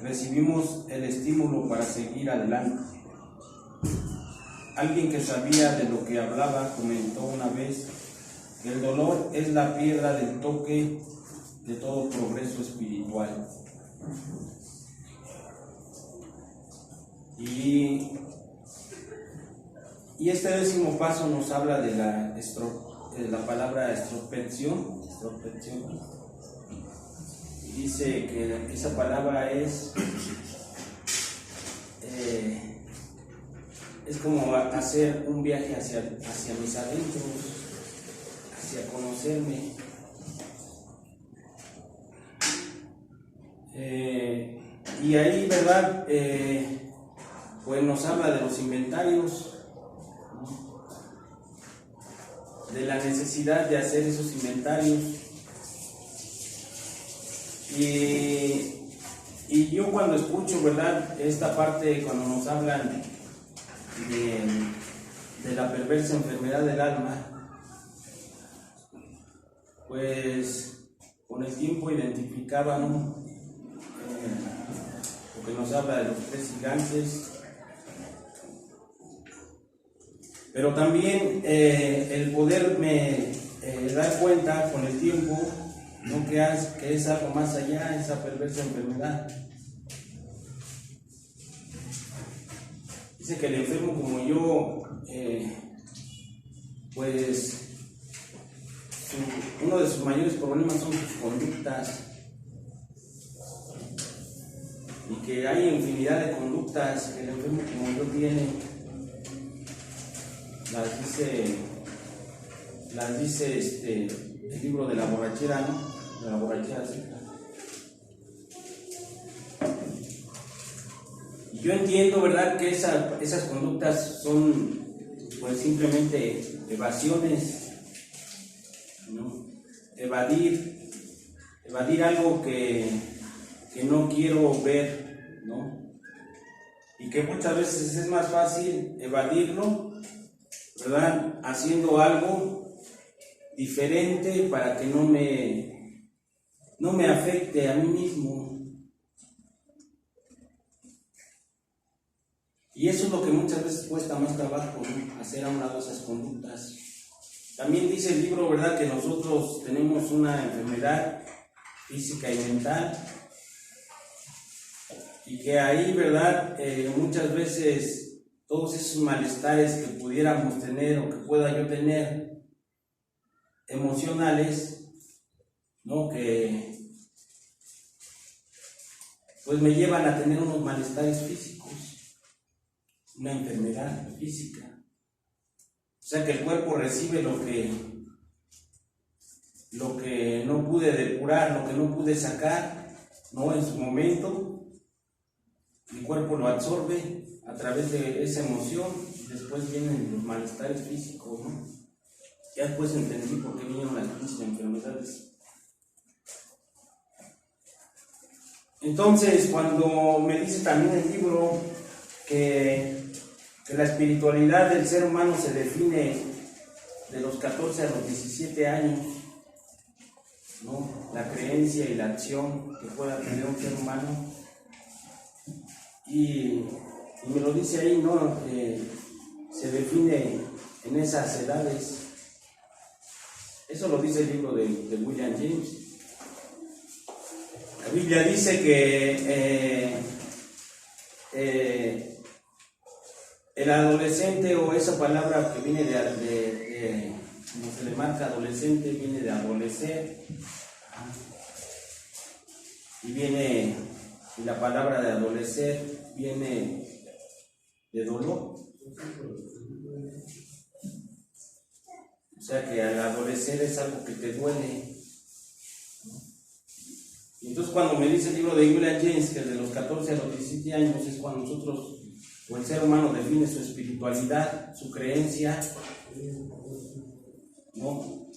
recibimos el estímulo para seguir adelante. Alguien que sabía de lo que hablaba comentó una vez que el dolor es la piedra del toque de todo progreso espiritual. Y este 10º paso nos habla de la palabra estropección. Dice que esa palabra es como hacer un viaje hacia mis adentros, hacia conocerme. Y ahí, ¿verdad? Pues nos habla de los inventarios, de la necesidad de hacer esos inventarios. Y yo cuando escucho, ¿verdad?, esta parte, cuando nos hablan de la perversa enfermedad del alma, pues con el tiempo identificaba, ¿no?, porque nos habla de los 3 gigantes, pero también el poderme dar cuenta con el tiempo, ¿no?, que es algo más allá, esa perversa enfermedad. Dice que el enfermo como yo, pues uno de sus mayores problemas son sus conductas, y que hay infinidad de conductas que el enfermo como yo tiene. Las dice el libro de la borrachera, ¿no? De la borrachera, ¿sí? Y yo entiendo, ¿verdad?, que esas conductas son pues simplemente evasiones, ¿no? Evadir algo que no quiero ver, ¿no? Y que muchas veces es más fácil evadirlo, ¿verdad?, haciendo algo diferente para que no me afecte a mí mismo. Y eso es lo que muchas veces cuesta más trabajo, ¿no?, hacer a un lado esas conductas. También dice el libro, ¿verdad?, que nosotros tenemos una enfermedad física y mental, y que ahí, ¿verdad?, muchas veces todos esos malestares que pudiéramos tener o que pueda yo tener emocionales, ¿no?, que pues me llevan a tener unos malestares físicos, una enfermedad física. O sea que el cuerpo recibe lo que no pude depurar, lo que no pude sacar, ¿no?, en su momento. Mi cuerpo lo absorbe a través de esa emoción, y después vienen los malestares físicos, ¿no? Ya después entendí por qué vinieron las crisis de enfermedades. Entonces, cuando me dice también el libro que la espiritualidad del ser humano se define de los 14 a los 17 años, ¿no?, la creencia y la acción que pueda tener un ser humano, y me lo dice ahí, ¿no?, se define en esas edades. Eso lo dice el libro de William James. La Biblia dice que el adolescente, o esa palabra que viene de como se le marca adolescente, viene de adolecer, y la palabra de adolecer viene de dolor. O sea que al adolecer es algo que te duele. Y entonces cuando me dice el libro de William James que de los 14 a los 17 años es cuando nosotros, o el ser humano, define su espiritualidad, su creencia, ¿no?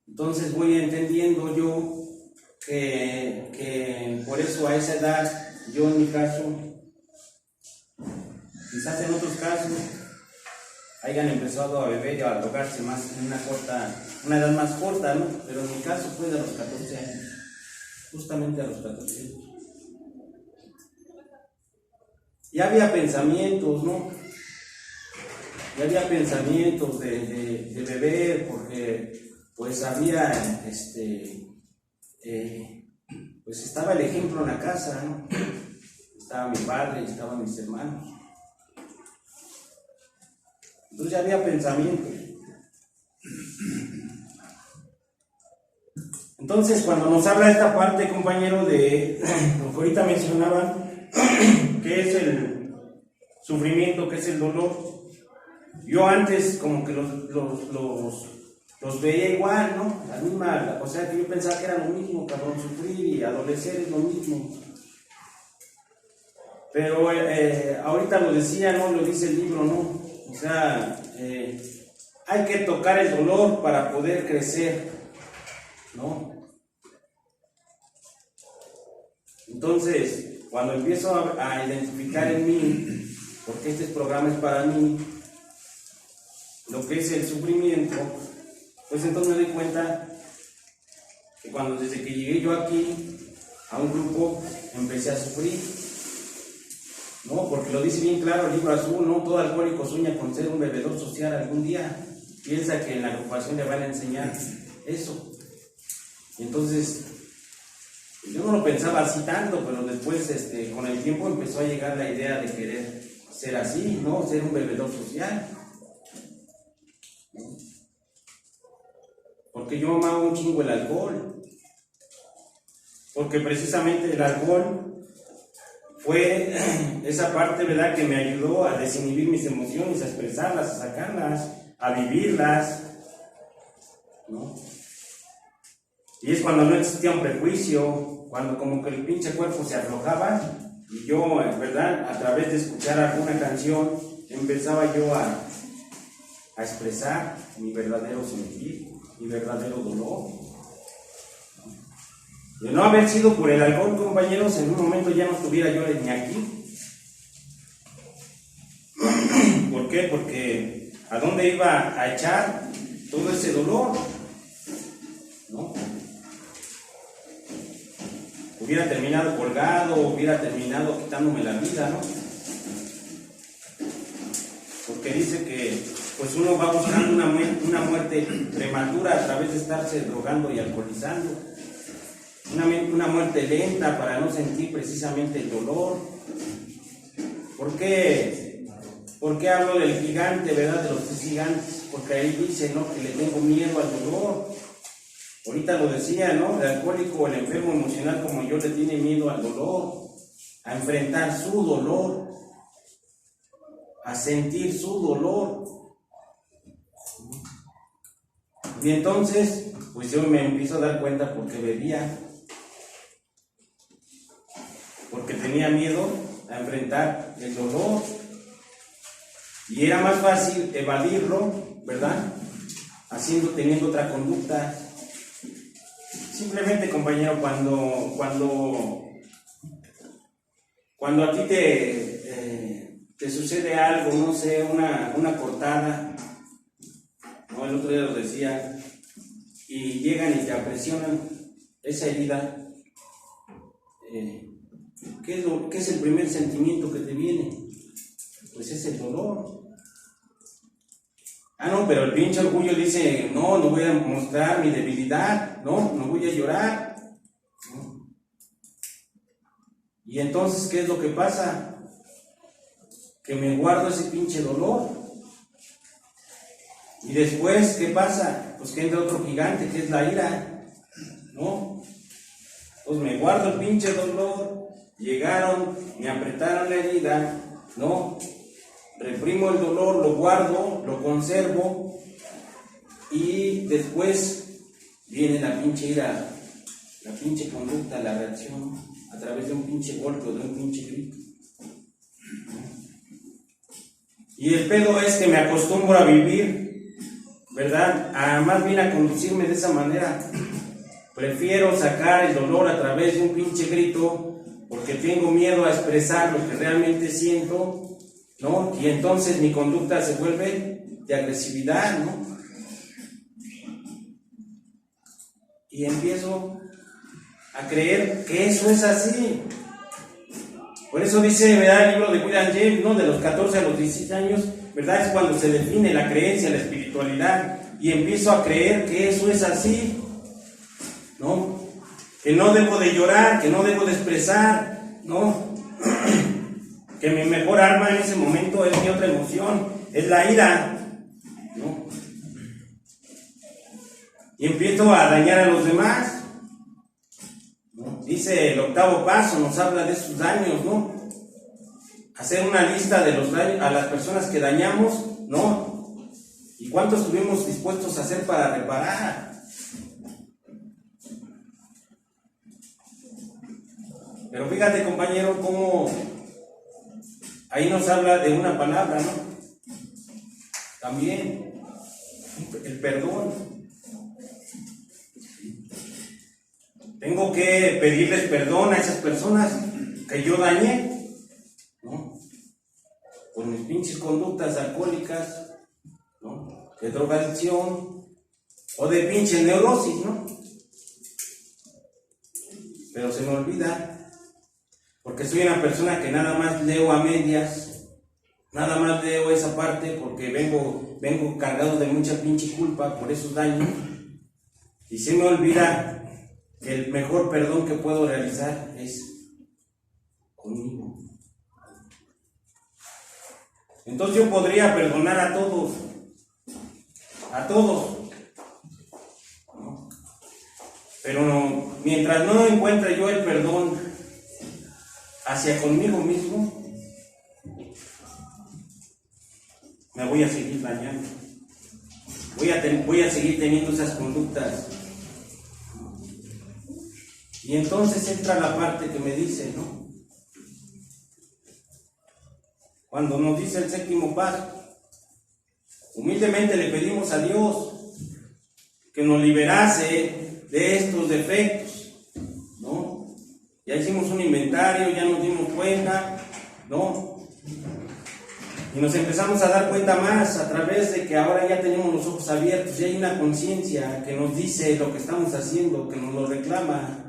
Entonces voy entendiendo yo que por eso a esa edad, yo en mi caso, quizás en otros casos hayan empezado a beber y a drogarse más en una edad más corta, ¿no? Pero en mi caso fue de los 14 años, justamente a los 14 años. ya había pensamientos, ¿no? Ya había pensamientos de beber, porque pues había, pues estaba el ejemplo en la casa, ¿no? Estaba mi padre, estaban mis hermanos. Entonces ya había pensamientos. Entonces, cuando nos habla esta parte, compañero, de lo que ahorita mencionaban, que es el sufrimiento, que es el dolor, yo antes como que los veía igual, ¿no? La misma, o sea, que yo pensaba que era lo mismo, cabrón, sufrir y adolecer es lo mismo. Pero ahorita lo decía, ¿no? Lo dice el libro, ¿no? O sea, hay que tocar el dolor para poder crecer, ¿no? Entonces, cuando empiezo a identificar en mí, porque este programa es para mí, lo que es el sufrimiento, pues entonces me doy cuenta que desde que llegué yo aquí a un grupo, empecé a sufrir, ¿no? Porque lo dice bien claro el libro azul, ¿no? Todo alcohólico sueña con ser un bebedor social algún día, piensa que en la agrupación le van a enseñar eso. Y entonces, yo no lo pensaba así tanto, pero después, con el tiempo empezó a llegar la idea de querer ser así, ¿no? Ser un bebedor social. Porque yo amaba un chingo el alcohol. Porque precisamente el alcohol fue esa parte, ¿verdad?, que me ayudó a desinhibir mis emociones, a expresarlas, a sacarlas, a vivirlas, ¿no? Y es cuando no existía un prejuicio, cuando como que el pinche cuerpo se aflojaba y yo, ¿verdad?, a través de escuchar alguna canción, empezaba yo a expresar mi verdadero sentir, mi verdadero dolor. De no haber sido por el alcohol, compañeros, en un momento ya no estuviera yo ni aquí. ¿Por qué? Porque ¿a dónde iba a echar todo ese dolor? ¿No? Hubiera terminado colgado, hubiera terminado quitándome la vida, ¿no? Porque dice que pues uno va buscando una muerte prematura a través de estarse drogando y alcoholizando. Una muerte lenta para no sentir precisamente el dolor. ¿Por qué hablo del gigante, verdad? De los tres gigantes. Porque ahí dice, ¿no?, que le tengo miedo al dolor. Ahorita lo decía, ¿no? El alcohólico, el enfermo emocional como yo, le tiene miedo al dolor, a enfrentar su dolor, a sentir su dolor. Y entonces, pues yo me empiezo a dar cuenta porque bebía, porque tenía miedo a enfrentar el dolor. Y era más fácil evadirlo, ¿verdad?, teniendo otra conducta. Simplemente, compañero, cuando a ti te sucede algo, no sé, una cortada, ¿no? El otro día lo decía, y llegan y te apresionan esa herida, ¿qué es el primer sentimiento que te viene? Pues es el dolor. Ah, no, pero el pinche orgullo dice, no voy a mostrar mi debilidad, no voy a llorar, ¿no? Y entonces, ¿qué es lo que pasa? Que me guardo ese pinche dolor. Y después, ¿qué pasa? Pues que entra otro gigante, que es la ira, ¿no? Pues me guardo el pinche dolor, llegaron, me apretaron la herida, ¿no? Reprimo el dolor, lo guardo, lo conservo, y después viene la pinche ira, la pinche conducta, la reacción, a través de un pinche golpe o de un pinche grito. Y el pedo es que me acostumbro a vivir, ¿verdad?, más bien a conducirme de esa manera. Prefiero sacar el dolor a través de un pinche grito, porque tengo miedo a expresar lo que realmente siento, ¿no? Y entonces mi conducta se vuelve de agresividad, ¿no? Y empiezo a creer que eso es así. Por eso dice, ¿verdad?, el libro de William James, ¿no?, de los 14 a los 16 años, ¿verdad?, es cuando se define la creencia, la espiritualidad, y empiezo a creer que eso es así, ¿no? Que no debo de llorar, que no debo de expresar, ¿no? Que mi mejor arma en ese momento es mi otra emoción, es la ira, ¿no? Y empiezo a dañar a los demás, ¿no? Dice el 8º paso, nos habla de esos daños, ¿no? Hacer una lista de los daños a las personas que dañamos, ¿no? ¿Y cuánto estuvimos dispuestos a hacer para reparar? Pero fíjate, compañero, cómo ahí nos habla de una palabra, ¿no? También el perdón. Tengo que pedirles perdón a esas personas que yo dañé, ¿no? Por mis pinches conductas alcohólicas, ¿no?, de drogadicción o de pinche neurosis, ¿no? Pero se me olvida, porque soy una persona que nada más leo a medias, nada más leo esa parte porque vengo cargado de mucha pinche culpa por esos daños, y se me olvida que el mejor perdón que puedo realizar es conmigo. Entonces yo podría perdonar a todos, ¿no? Pero no, mientras no encuentre yo el perdón hacia conmigo mismo, me voy a seguir dañando, voy a seguir teniendo esas conductas. Y entonces entra la parte que me dice, ¿no?, cuando nos dice el 7º paso, humildemente le pedimos a Dios que nos liberase de estos defectos, ¿no? Ya hicimos un inventario, ya nos dimos cuenta, ¿no? Y nos empezamos a dar cuenta más a través de que ahora ya tenemos los ojos abiertos, y hay una conciencia que nos dice lo que estamos haciendo, que nos lo reclama.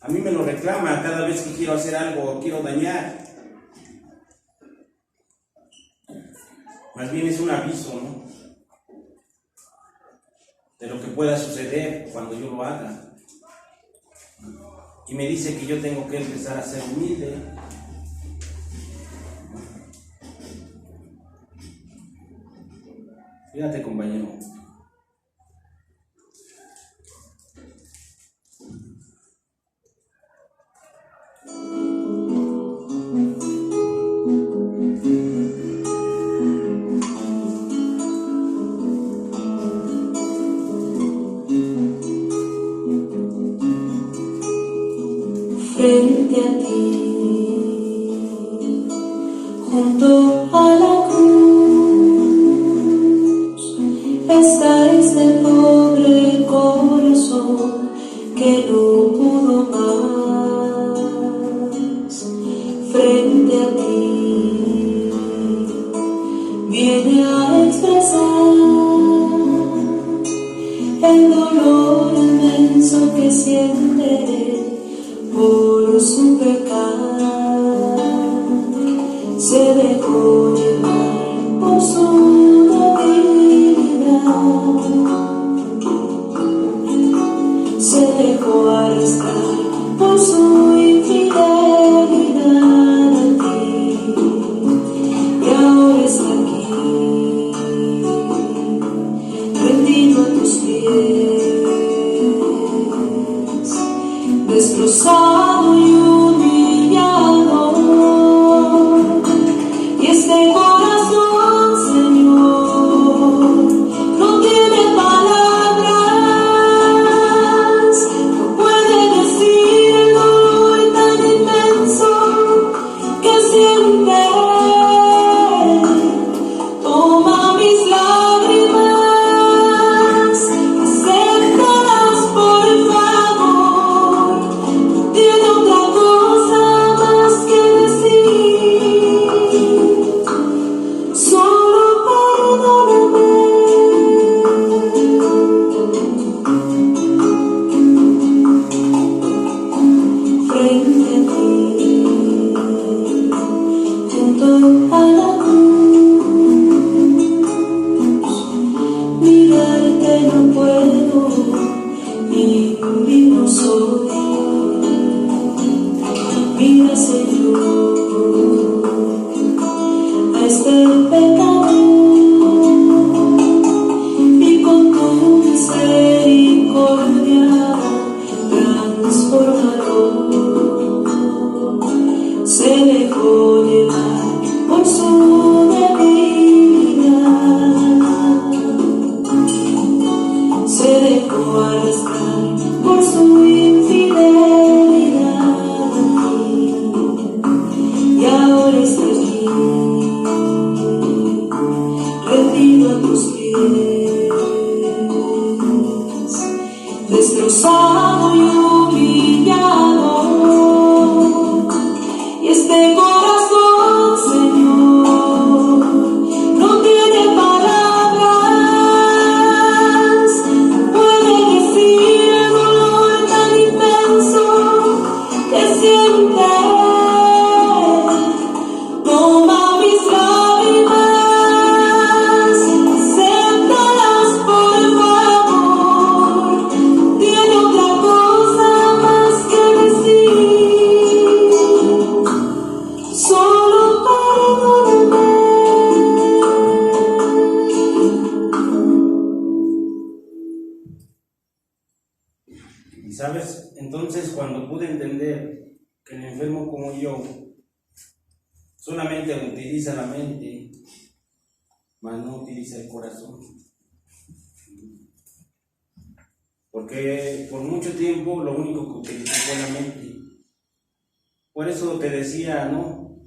A mí me lo reclama cada vez que quiero hacer algo o quiero dañar. Más bien es un aviso, ¿no?, de lo que pueda suceder cuando yo lo haga. Y me dice que yo tengo que empezar a ser humilde. Fíjate, compañero. Frente a ti, junto a la cruz, está este pobre corazón que no pudo más. Frente a ti, viene a expresar el dolor inmenso que siente por su pecado. Se dejó llevar por su debilidad, se dejó arrastrar por su infidelidad a ti, y ahora está aquí, rendido a tus pies, destrozado y humillado, y este Mira, Señor, a este pecador y con tu misericordia transformador se dejó llevar por su debilidad, se dejó arrastrar por su infidelidad y ahora está aquí, rendido a tus pies, destrozado y humillado. Y este corazón, Señor, no tiene palabras, no puede decir el dolor tan inmenso que siente. Toma mis lágrimas, acéptalas por favor. Tiene otra cosa más que decir, solo perdóname. Y sabes, entonces cuando pude entender que el enfermo como yo solamente utiliza la mente, mas no utiliza el corazón. Porque por mucho tiempo lo único que utilizó fue la mente. Por eso te decía, ¿no?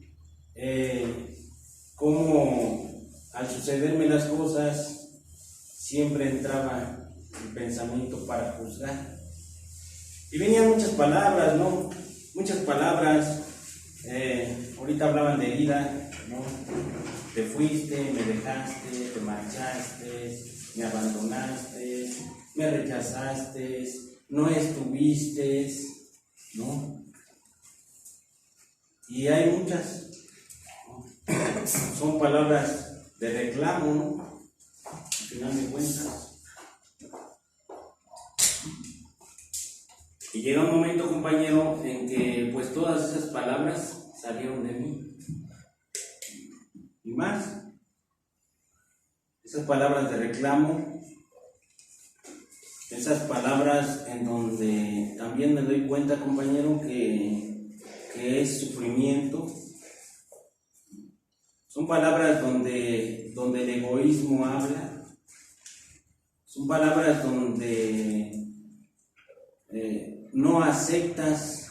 Cómo al sucederme las cosas siempre entraba el pensamiento para juzgar. Y venían muchas palabras, ¿no? Muchas palabras. Ahorita hablaban de herida, ¿no? Te fuiste, me dejaste, te marchaste, me abandonaste, me rechazaste, no estuviste, ¿no? Y hay muchas, ¿no? Son palabras de reclamo, ¿no? Al final de cuentas. Y llega un momento, compañero, en que pues todas esas palabras salieron de mí. Y más, esas palabras de reclamo, esas palabras en donde también me doy cuenta, compañero, que es sufrimiento. Son palabras donde el egoísmo habla. Son palabras donde no aceptas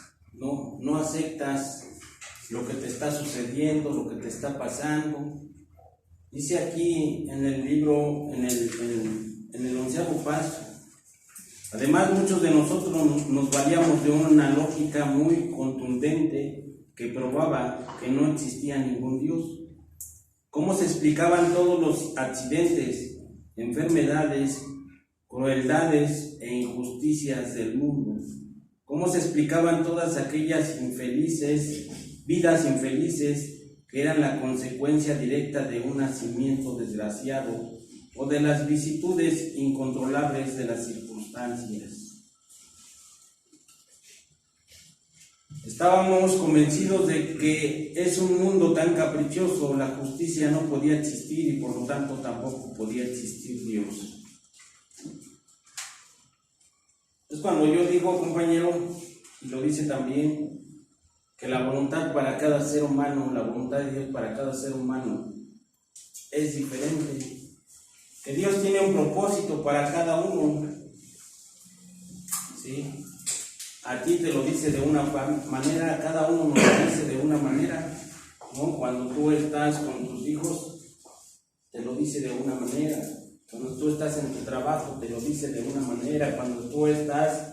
lo que te está sucediendo, lo que te está pasando. Dice aquí en el libro, en el 11º paso. Además, muchos de nosotros nos valíamos de una lógica muy contundente que probaba que no existía ningún Dios. ¿Cómo se explicaban todos los accidentes, enfermedades, crueldades e injusticias del mundo? ¿Cómo se explicaban todas aquellas vidas infelices que eran la consecuencia directa de un nacimiento desgraciado o de las vicisitudes incontrolables de las circunstancias? Estábamos convencidos de que es un mundo tan caprichoso, la justicia no podía existir y por lo tanto tampoco podía existir Dios. Es cuando yo digo, compañero, y lo dice también, que la voluntad para cada ser humano, la voluntad de Dios para cada ser humano es diferente. Que Dios tiene un propósito para cada uno. ¿Sí? A ti te lo dice de una manera, a cada uno nos lo dice de una manera, ¿no? Cuando tú estás con tus hijos, te lo dice de una manera. Cuando tú estás en tu trabajo, te lo dice de una manera. Cuando tú estás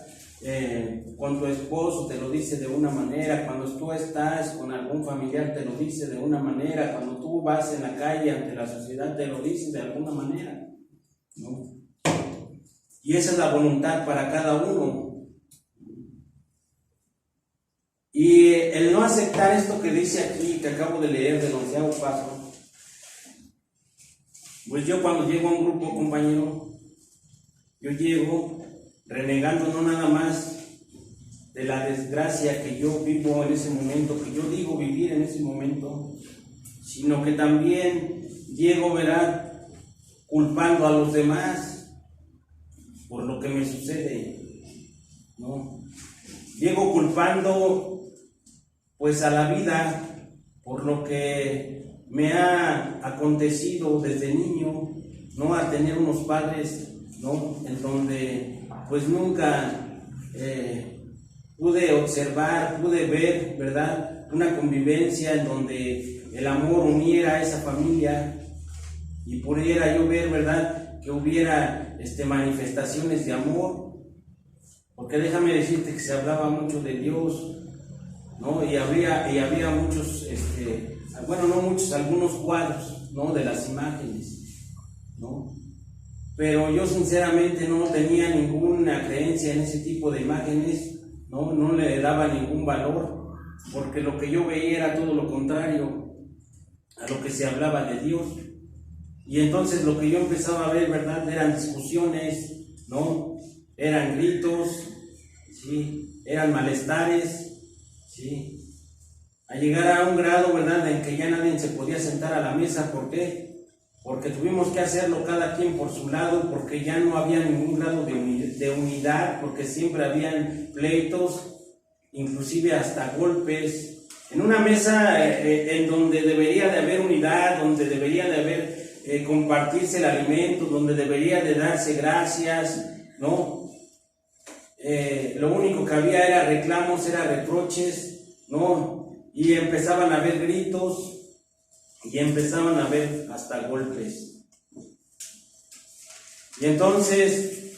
con tu esposo, te lo dice de una manera. Cuando tú estás con algún familiar, te lo dice de una manera. Cuando tú vas en la calle ante la sociedad, te lo dice de alguna manera, ¿no? Y esa es la voluntad para cada uno. Y el no aceptar esto que dice aquí, que acabo de leer del 11º paso, pues yo cuando llego a un grupo, compañero, yo llego renegando no nada más de la desgracia que yo vivo en ese momento, que yo digo vivir en ese momento, sino que también llego, ¿verdad?, culpando a los demás por lo que me sucede, ¿no? Llego culpando pues a la vida por lo que me ha acontecido desde niño, ¿no?, a tener unos padres, ¿no?, en donde pues nunca pude observar, pude ver, ¿verdad?, una convivencia en donde el amor uniera a esa familia y pudiera yo ver, ¿verdad?, que hubiera manifestaciones de amor, porque déjame decirte que se hablaba mucho de Dios, ¿no?, y había muchos, bueno, no muchos, algunos cuadros, ¿no?, de las imágenes, ¿no? Pero yo sinceramente no tenía ninguna creencia en ese tipo de imágenes, no le daba ningún valor, porque lo que yo veía era todo lo contrario a lo que se hablaba de Dios. Y entonces lo que yo empezaba a ver, ¿verdad?, eran discusiones, ¿no?, eran gritos, ¿sí?, eran malestares, ¿sí?, a llegar a un grado, ¿verdad?, en que ya nadie se podía sentar a la mesa. ¿Por qué? Porque tuvimos que hacerlo cada quien por su lado, porque ya no había ningún grado de unidad, porque siempre habían pleitos, inclusive hasta golpes, en una mesa en donde debería de haber unidad, donde debería de haber compartirse el alimento, donde debería de darse gracias, ¿no? Lo único que había era reclamos, era reproches, ¿no? Y empezaban a haber gritos, y empezaban a haber hasta golpes. Y entonces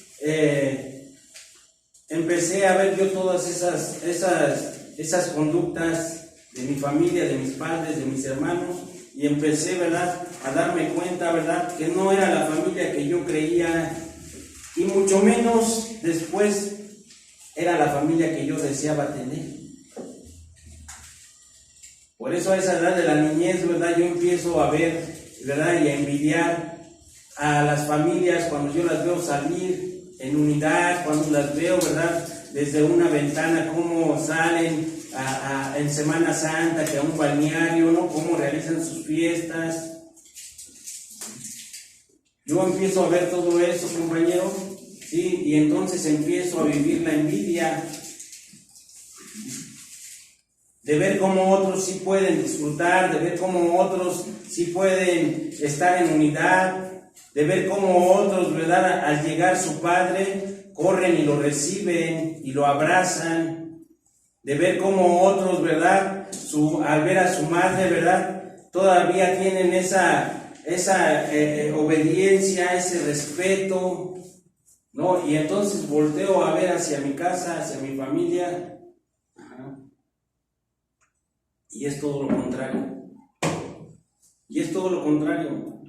empecé a ver yo todas esas conductas de mi familia, de mis padres, de mis hermanos, y empecé, ¿verdad?, a darme cuenta, ¿verdad?, que no era la familia que yo creía, y mucho menos después era la familia que yo deseaba tener. Por eso a esa edad de la niñez, ¿verdad?, yo empiezo a ver, ¿verdad?, y a envidiar a las familias cuando yo las veo salir en unidad, cuando las veo, ¿verdad?, desde una ventana, cómo salen en Semana Santa, que a un balneario, ¿no?, cómo realizan sus fiestas. Yo empiezo a ver todo eso, compañero, ¿sí?, y entonces empiezo a vivir la envidia de ver cómo otros sí pueden disfrutar, de ver cómo otros sí pueden estar en unidad, de ver cómo otros, ¿verdad?, al llegar su padre, corren y lo reciben y lo abrazan, de ver cómo otros, ¿verdad?, al ver a su madre, ¿verdad?, todavía tienen esa obediencia, ese respeto, ¿no? Y entonces volteo a ver hacia mi casa, hacia mi familia, y es todo lo contrario. Y es todo lo contrario.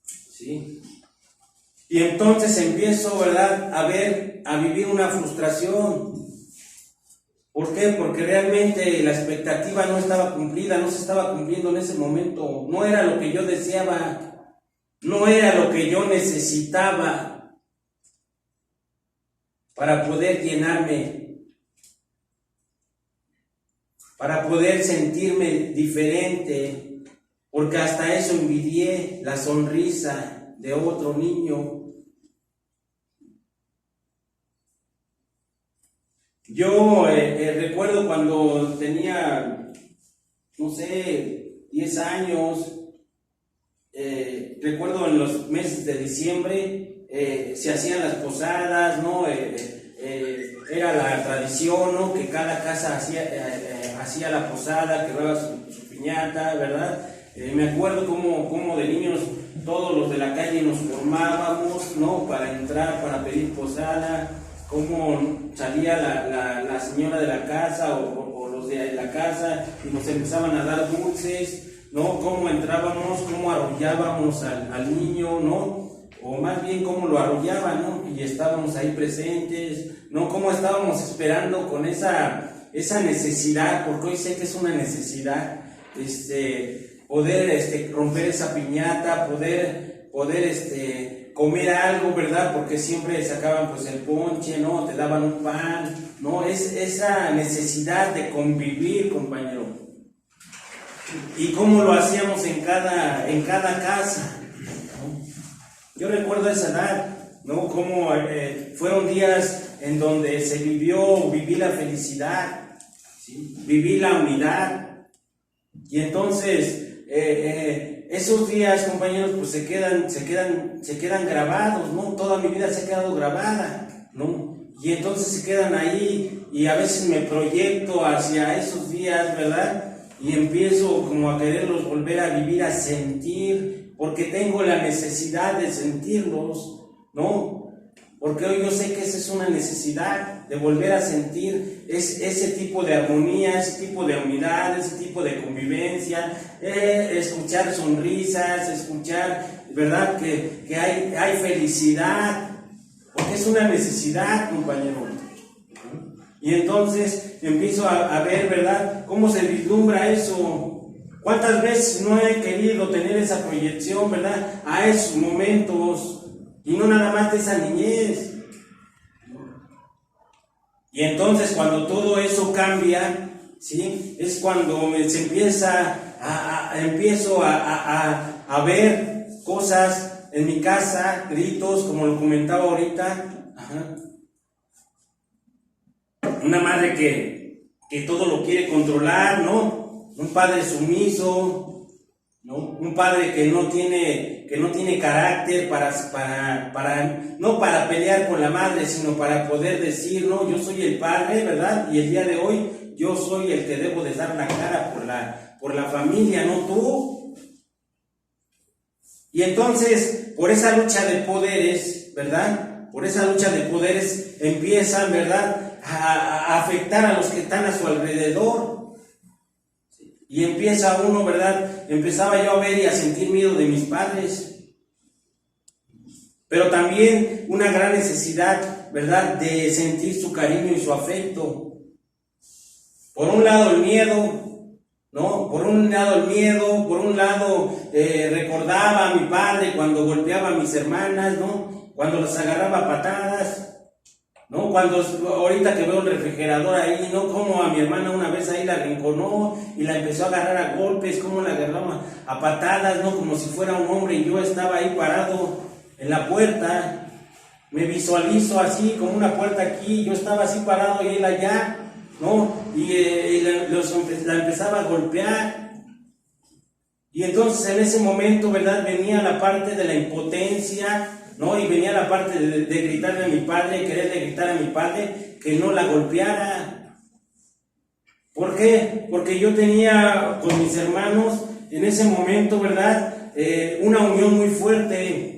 ¿Sí? Y entonces empiezo, ¿verdad?, a vivir una frustración. ¿Por qué? Porque realmente la expectativa no estaba cumplida, no se estaba cumpliendo en ese momento. No era lo que yo deseaba, no era lo que yo necesitaba para poder llenarme, para poder sentirme diferente, porque hasta eso envidié la sonrisa de otro niño. Yo recuerdo cuando tenía, no sé, 10 años, recuerdo en los meses de diciembre se hacían las posadas, ¿no? Era la tradición, ¿no?, que cada casa hacía la posada, que daba su piñata, ¿verdad? Me acuerdo cómo de niños todos los de la calle nos formábamos, ¿no?, para entrar, para pedir posada, cómo salía la señora de la casa o los de la casa y nos empezaban a dar dulces, ¿no?, cómo entrábamos, cómo arrullábamos al niño, ¿no?, o más bien cómo lo arrullaban, ¿no?, y estábamos ahí presentes, ¿no?, cómo estábamos esperando con esa necesidad, porque hoy sé que es una necesidad, poder romper esa piñata, poder comer algo, ¿verdad? Porque siempre sacaban pues el ponche, ¿no? Te daban un pan, ¿no? Es esa necesidad de convivir, compañero. Y cómo lo hacíamos en cada casa, ¿no? Yo recuerdo esa edad, ¿no? Como fueron días en donde viví la felicidad, ¿sí? Viví la unidad. Y entonces esos días, compañeros, pues se quedan grabados, ¿no? Toda mi vida se ha quedado grabada, ¿no? Y entonces se quedan ahí, y a veces me proyecto hacia esos días, ¿verdad? Y empiezo como a quererlos volver a vivir, a sentir, porque tengo la necesidad de sentirlos, ¿no? Porque hoy yo sé que esa es una necesidad de volver a sentir ese tipo de armonía, ese tipo de unidad, ese tipo de convivencia, escuchar sonrisas, escuchar, ¿verdad? Que hay felicidad, porque es una necesidad, compañero. Y entonces empiezo a ver, ¿verdad?, cómo se vislumbra eso. ¿Cuántas veces no he querido tener esa proyección, ¿verdad?, a esos momentos, y no nada más de esa niñez? Y entonces cuando todo eso cambia, ¿sí?, es cuando se empiezo a ver cosas en mi casa, gritos, como lo comentaba ahorita. Ajá. Una madre que todo lo quiere controlar, ¿no? Un padre sumiso, ¿no? Un padre que no tiene carácter no para pelear con la madre, sino para poder decir, no, yo soy el padre, ¿verdad? Y el día de hoy yo soy el que debo de dar la cara por la familia, no tú. Y entonces, por esa lucha de poderes, ¿verdad? Por esa lucha de poderes empiezan, ¿verdad?, a afectar a los que están a su alrededor. Y empieza uno, ¿verdad? Empezaba yo a ver y a sentir miedo de mis padres. Pero también una gran necesidad, ¿verdad?, de sentir su cariño y su afecto. Por un lado el miedo, ¿no? Por un lado recordaba a mi padre cuando golpeaba a mis hermanas, ¿no? Cuando las agarraba a patadas, ¿no? Cuando ahorita que veo el refrigerador ahí, ¿no? Como a mi hermana una vez ahí la arrinconó y la empezó a agarrar a golpes, como la agarraba a patadas, ¿no? Como si fuera un hombre, y yo estaba ahí parado en la puerta. Me visualizo así, como una puerta aquí, yo estaba así parado y él allá, ¿no? Y la empezaba a golpear. Y entonces en ese momento, ¿verdad?, venía la parte de la impotencia, ¿no? Y venía la parte de gritarle a mi padre, quererle gritar a mi padre que no la golpeara. ¿Por qué? Porque yo tenía con mis hermanos en ese momento, ¿verdad?, una unión muy fuerte.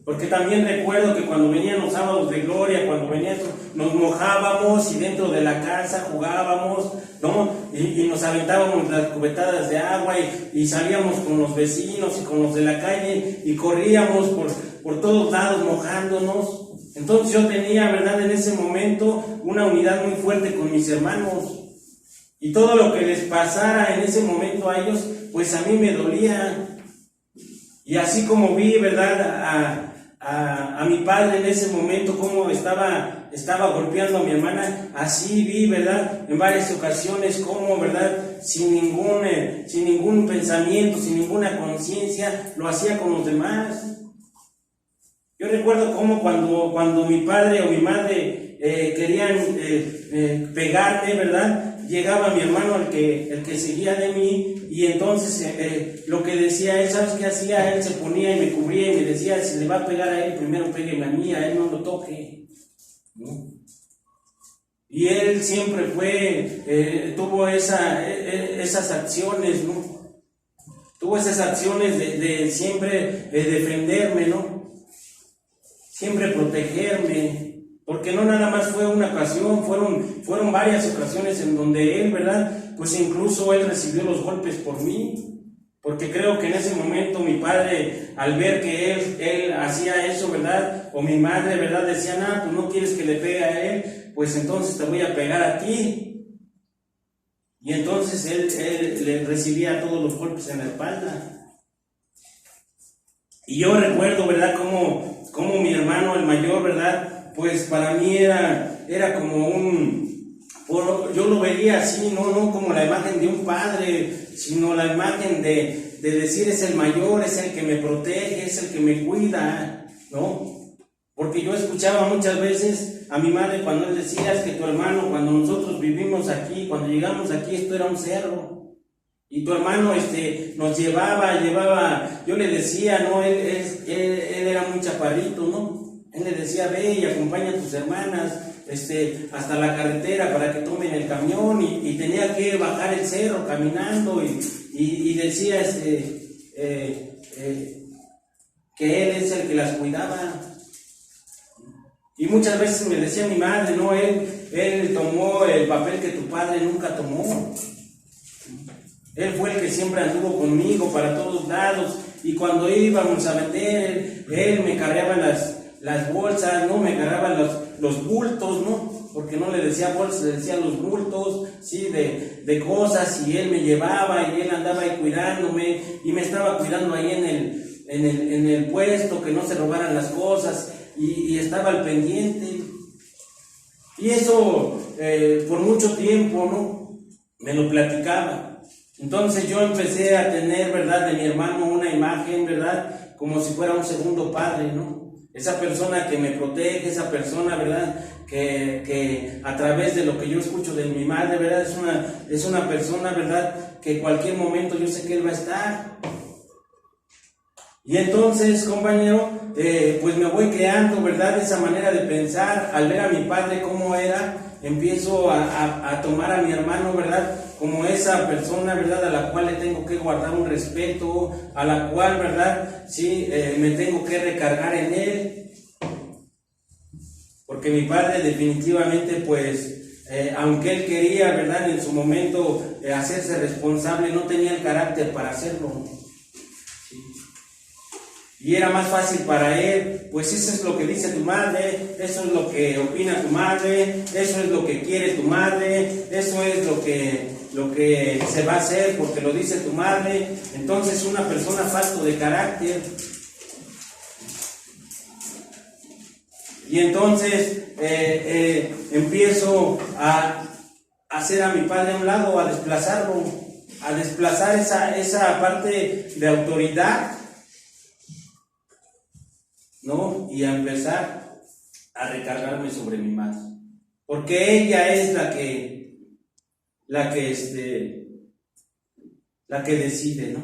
Porque también recuerdo que cuando venían los sábados de gloria, cuando venían, nos mojábamos y dentro de la casa jugábamos, ¿no? Y nos aventábamos las cubetadas de agua y salíamos con los vecinos y con los de la calle y corríamos por todos lados mojándonos. Entonces yo tenía, ¿verdad?, en ese momento una unidad muy fuerte con mis hermanos. Y todo lo que les pasara en ese momento a ellos, pues a mí me dolía. Y así como vi, ¿verdad?, a mi padre en ese momento, cómo estaba golpeando a mi hermana, así vi, ¿verdad?, en varias ocasiones cómo, ¿verdad?, sin ningún pensamiento, sin ninguna conciencia, lo hacía con los demás. Yo recuerdo cómo cuando mi padre o mi madre querían pegarme, ¿verdad?, llegaba mi hermano, el que seguía de mí, y entonces lo que decía él, ¿sabes qué hacía? Él se ponía y me cubría y me decía, si le va a pegar a él, primero pégueme a mí, a él no lo toque, ¿no? Y él siempre tuvo esas acciones, ¿no? Tuvo esas acciones de siempre defenderme, ¿no? Siempre protegerme. Porque no nada más fue una ocasión, fueron varias ocasiones en donde él, ¿verdad?, pues incluso él recibió los golpes por mí, porque creo que en ese momento mi padre, al ver que él hacía eso, ¿verdad?, o mi madre, ¿verdad?, decía, tú no quieres que le pegue a él, pues entonces te voy a pegar a ti. Y entonces él le recibía todos los golpes en la espalda. Y yo recuerdo, ¿verdad?, cómo como mi hermano, el mayor, ¿verdad? Pues para mí era como yo lo veía así, no como la imagen de un padre, sino la imagen de decir es el mayor, es el que me protege, es el que me cuida, ¿no? Porque yo escuchaba muchas veces a mi madre cuando él decía, es que tu hermano, cuando nosotros vivimos aquí, cuando llegamos aquí, esto era un cerro. Y tu hermano nos llevaba, yo le decía, ¿no? Él era muy chaparrito, ¿no? Él le decía, ve y acompaña a tus hermanas hasta la carretera para que tomen el camión, y tenía que bajar el cerro caminando, y decía que él es el que las cuidaba. Y muchas veces me decía mi madre, no, él tomó el papel que tu padre nunca tomó. Él fue el que siempre anduvo conmigo para todos lados, y cuando íbamos a vender, él me cargaba las bolsas, ¿no? Me cargaba los bultos, ¿no? Porque no le decía bolsas, le decía los bultos, ¿sí? De cosas, y él me llevaba, y él andaba ahí cuidándome, y me estaba cuidando ahí en el puesto, que no se robaran las cosas, y estaba al pendiente. Y eso por mucho tiempo, ¿no? Me lo platicaba. Entonces yo empecé a tener, ¿verdad?, de mi hermano una imagen, ¿verdad?, como si fuera un segundo padre, ¿no? Esa persona que me protege, esa persona, ¿verdad?, que a través de lo que yo escucho de mi madre, ¿verdad?, es una persona, ¿verdad?, que en cualquier momento yo sé que él va a estar. Y entonces, compañero, pues me voy creando, ¿verdad?, esa manera de pensar. Al ver a mi padre cómo era, empiezo a tomar a mi hermano, ¿verdad?, como esa persona, ¿verdad?, a la cual le tengo que guardar un respeto, a la cual, ¿verdad?, sí, me tengo que recargar en él. Porque mi padre definitivamente, pues, aunque él quería, ¿verdad?, en su momento hacerse responsable, no tenía el carácter para hacerlo. ¿Sí? Y era más fácil para él, pues eso es lo que dice tu madre, eso es lo que opina tu madre, eso es lo que quiere tu madre, eso es lo que se va a hacer porque lo dice tu madre. Entonces una persona falto de carácter. Y entonces empiezo a hacer a mi padre a un lado, a desplazarlo, a desplazar esa parte de autoridad, ¿no? Y a empezar a recargarme sobre mi madre, porque ella es la que decide, ¿no?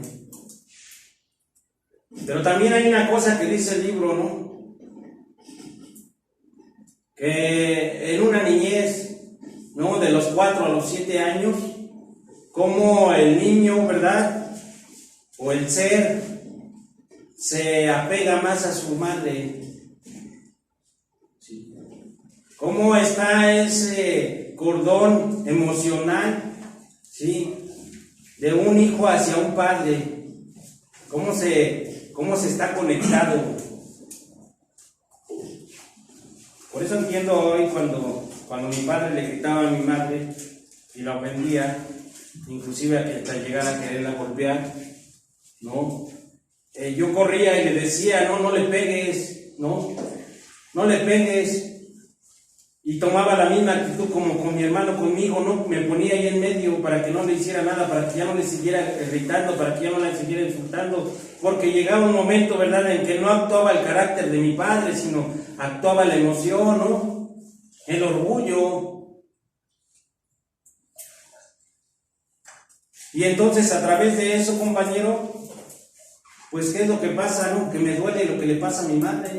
Pero también hay una cosa que dice el libro, ¿no? Que en una niñez, ¿no?, de los 4 a los 7 años, como el niño, ¿verdad?, o el ser se apega más a su madre. ¿Sí? ¿Cómo está ese cordón emocional, ¿sí?, de un hijo hacia un padre? ¿Cómo se está conectado? Por eso entiendo hoy cuando mi padre le gritaba a mi madre y la ofendía, inclusive hasta llegar a quererla golpear, ¿no? Yo corría y le decía, no le pegues, no le pegues. Y tomaba la misma actitud como con mi hermano conmigo, ¿no? Me ponía ahí en medio para que no le hiciera nada, para que ya no le siguiera irritando, para que ya no le siguiera insultando, porque llegaba un momento, ¿verdad?, en que no actuaba el carácter de mi padre, sino actuaba la emoción, ¿no?, el orgullo. Y entonces a través de eso, compañero, pues ¿qué es lo que pasa, no? Que me duele lo que le pasa a mi madre.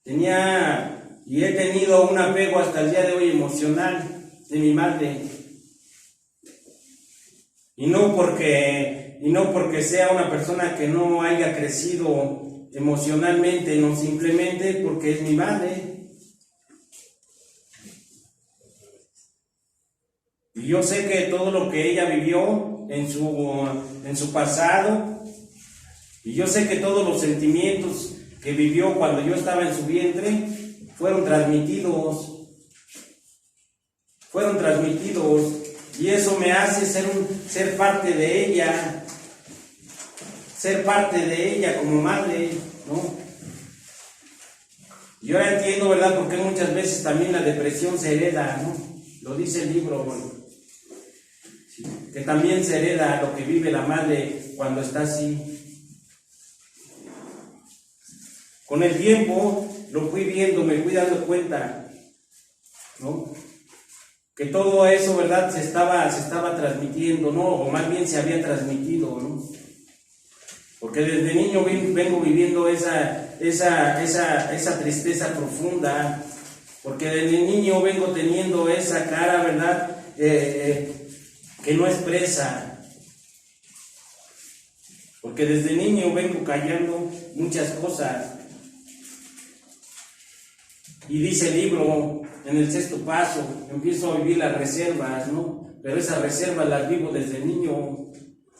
Tenía y he tenido un apego hasta el día de hoy emocional de mi madre. Y no porque sea una persona que no haya crecido emocionalmente, no, simplemente porque es mi madre. Y yo sé que todo lo que ella vivió en su pasado, y yo sé que todos los sentimientos que vivió cuando yo estaba en su vientre fueron transmitidos, y eso me hace ser parte de ella. ser parte de ella como madre, ¿no? Yo ahora entiendo, ¿verdad?, porque muchas veces también la depresión se hereda, ¿no? Lo dice el libro, bueno, sí, que también se hereda lo que vive la madre cuando está así. Con el tiempo lo fui viendo, me fui dando cuenta, ¿no?, que todo eso, ¿verdad?, se estaba transmitiendo, ¿no?, o más bien se había transmitido, ¿no? Porque desde niño vengo viviendo esa tristeza profunda, porque desde niño vengo teniendo esa cara, ¿verdad?, que no expresa, porque desde niño vengo callando muchas cosas. Y dice el libro, en el 6º paso, empiezo a vivir las reservas, ¿no? Pero esas reservas las vivo desde niño,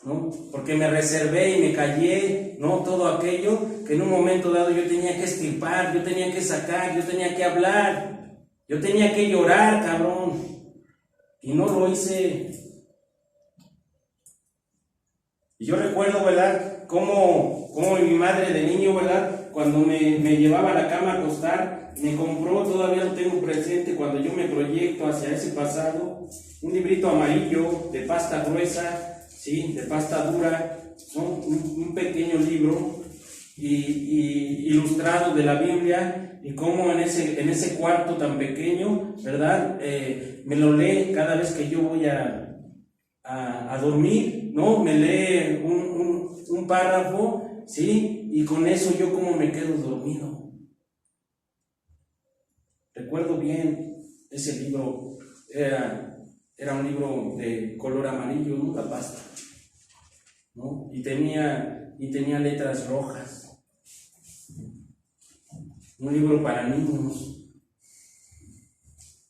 ¿no? Porque me reservé y me callé, ¿no? Todo aquello que en un momento dado yo tenía que extirpar, yo tenía que sacar, yo tenía que hablar, yo tenía que llorar, cabrón. Y no lo hice. Y yo recuerdo, ¿verdad?, cómo mi madre de niño, ¿verdad?, cuando me llevaba a la cama a acostar, me compró, todavía lo tengo presente, cuando yo me proyecto hacia ese pasado, un librito amarillo de pasta gruesa, ¿sí?, de pasta dura, un pequeño libro y ilustrado de la Biblia, y cómo en ese cuarto tan pequeño, ¿verdad?, me lo lee cada vez que yo voy a dormir, ¿no? Me lee un párrafo, ¿sí? Y con eso yo como me quedo dormido. Recuerdo bien ese libro, era un libro de color amarillo, ¿no?, la pasta, ¿no? Y tenía letras rojas. Un libro para niños.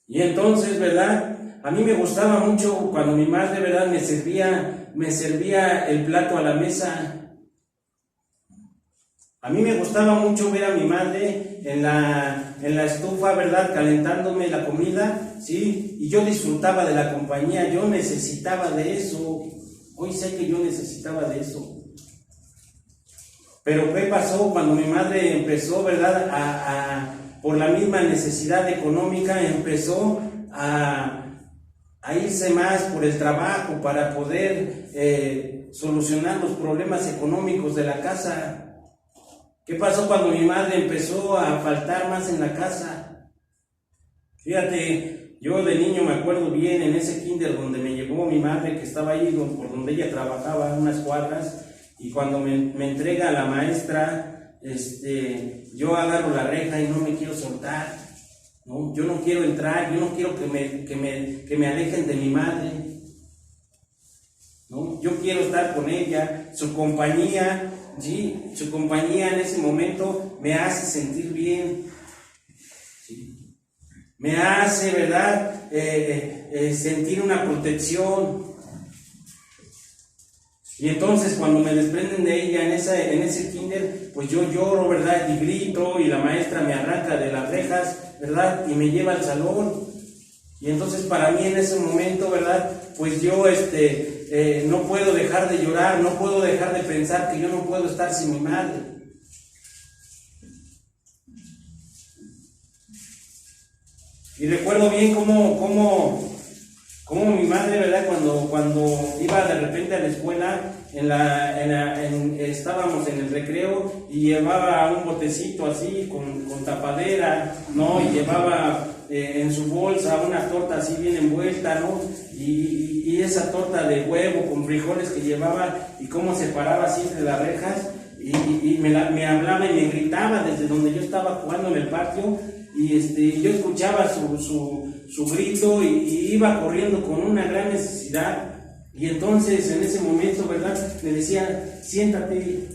Y entonces, ¿verdad?, a mí me gustaba mucho cuando mi madre, ¿verdad?, me servía el plato a la mesa. A mí me gustaba mucho ver a mi madre en la estufa, ¿verdad?, calentándome la comida, ¿sí? Y yo disfrutaba de la compañía, yo necesitaba de eso. Hoy sé que yo necesitaba de eso. Pero ¿qué pasó cuando mi madre empezó, ¿verdad?, por la misma necesidad económica, empezó a irse más por el trabajo para poder solucionar los problemas económicos de la casa? ¿Qué pasó cuando mi madre empezó a faltar más en la casa? Fíjate, yo de niño me acuerdo bien en ese kinder donde me llevó mi madre, que estaba ahí por donde ella trabajaba, unas cuadras, y cuando me entrega a la maestra, yo agarro la reja y no me quiero soltar, ¿no? Yo no quiero entrar, yo no quiero que me alejen de mi madre, ¿no? Yo quiero estar con ella, su compañía, ¿sí? Su compañía en ese momento me hace sentir bien, ¿sí? Me hace, ¿verdad?, sentir una protección. Y entonces cuando me desprenden de ella en ese kinder, pues yo lloro, ¿verdad?, y grito, y la maestra me arranca de las rejas, ¿verdad?, y me lleva al salón. Y entonces para mí en ese momento, ¿verdad?, pues yo no puedo dejar de llorar, no puedo dejar de pensar que yo no puedo estar sin mi madre. Y recuerdo bien cómo mi madre, ¿verdad?, cuando iba de repente a la escuela, estábamos en el recreo y llevaba un botecito así con tapadera, ¿no? Y llevaba en su bolsa una torta así bien envuelta, ¿no? Y esa torta de huevo con frijoles que llevaba, y cómo se paraba así entre las rejas y me hablaba y me gritaba desde donde yo estaba jugando en el patio, y yo escuchaba su grito y iba corriendo con una gran necesidad. Y entonces en ese momento, ¿verdad?, me decía, siéntate.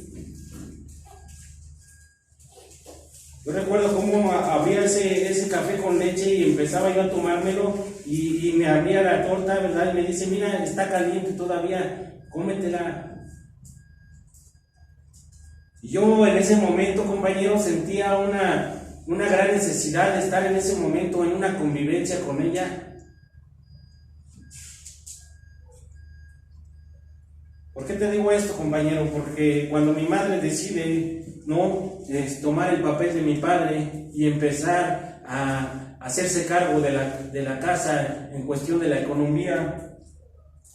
Yo recuerdo cómo abría ese café con leche y empezaba yo a tomármelo, y me abría la torta, ¿verdad?, y me dice, mira, está caliente todavía, cómetela. Y yo en ese momento, compañero, sentía una gran necesidad de estar en ese momento en una convivencia con ella. ¿Por qué te digo esto, compañero? Porque cuando mi madre decide, ¿no?, tomar el papel de mi padre y empezar a hacerse cargo de la casa en cuestión de la economía,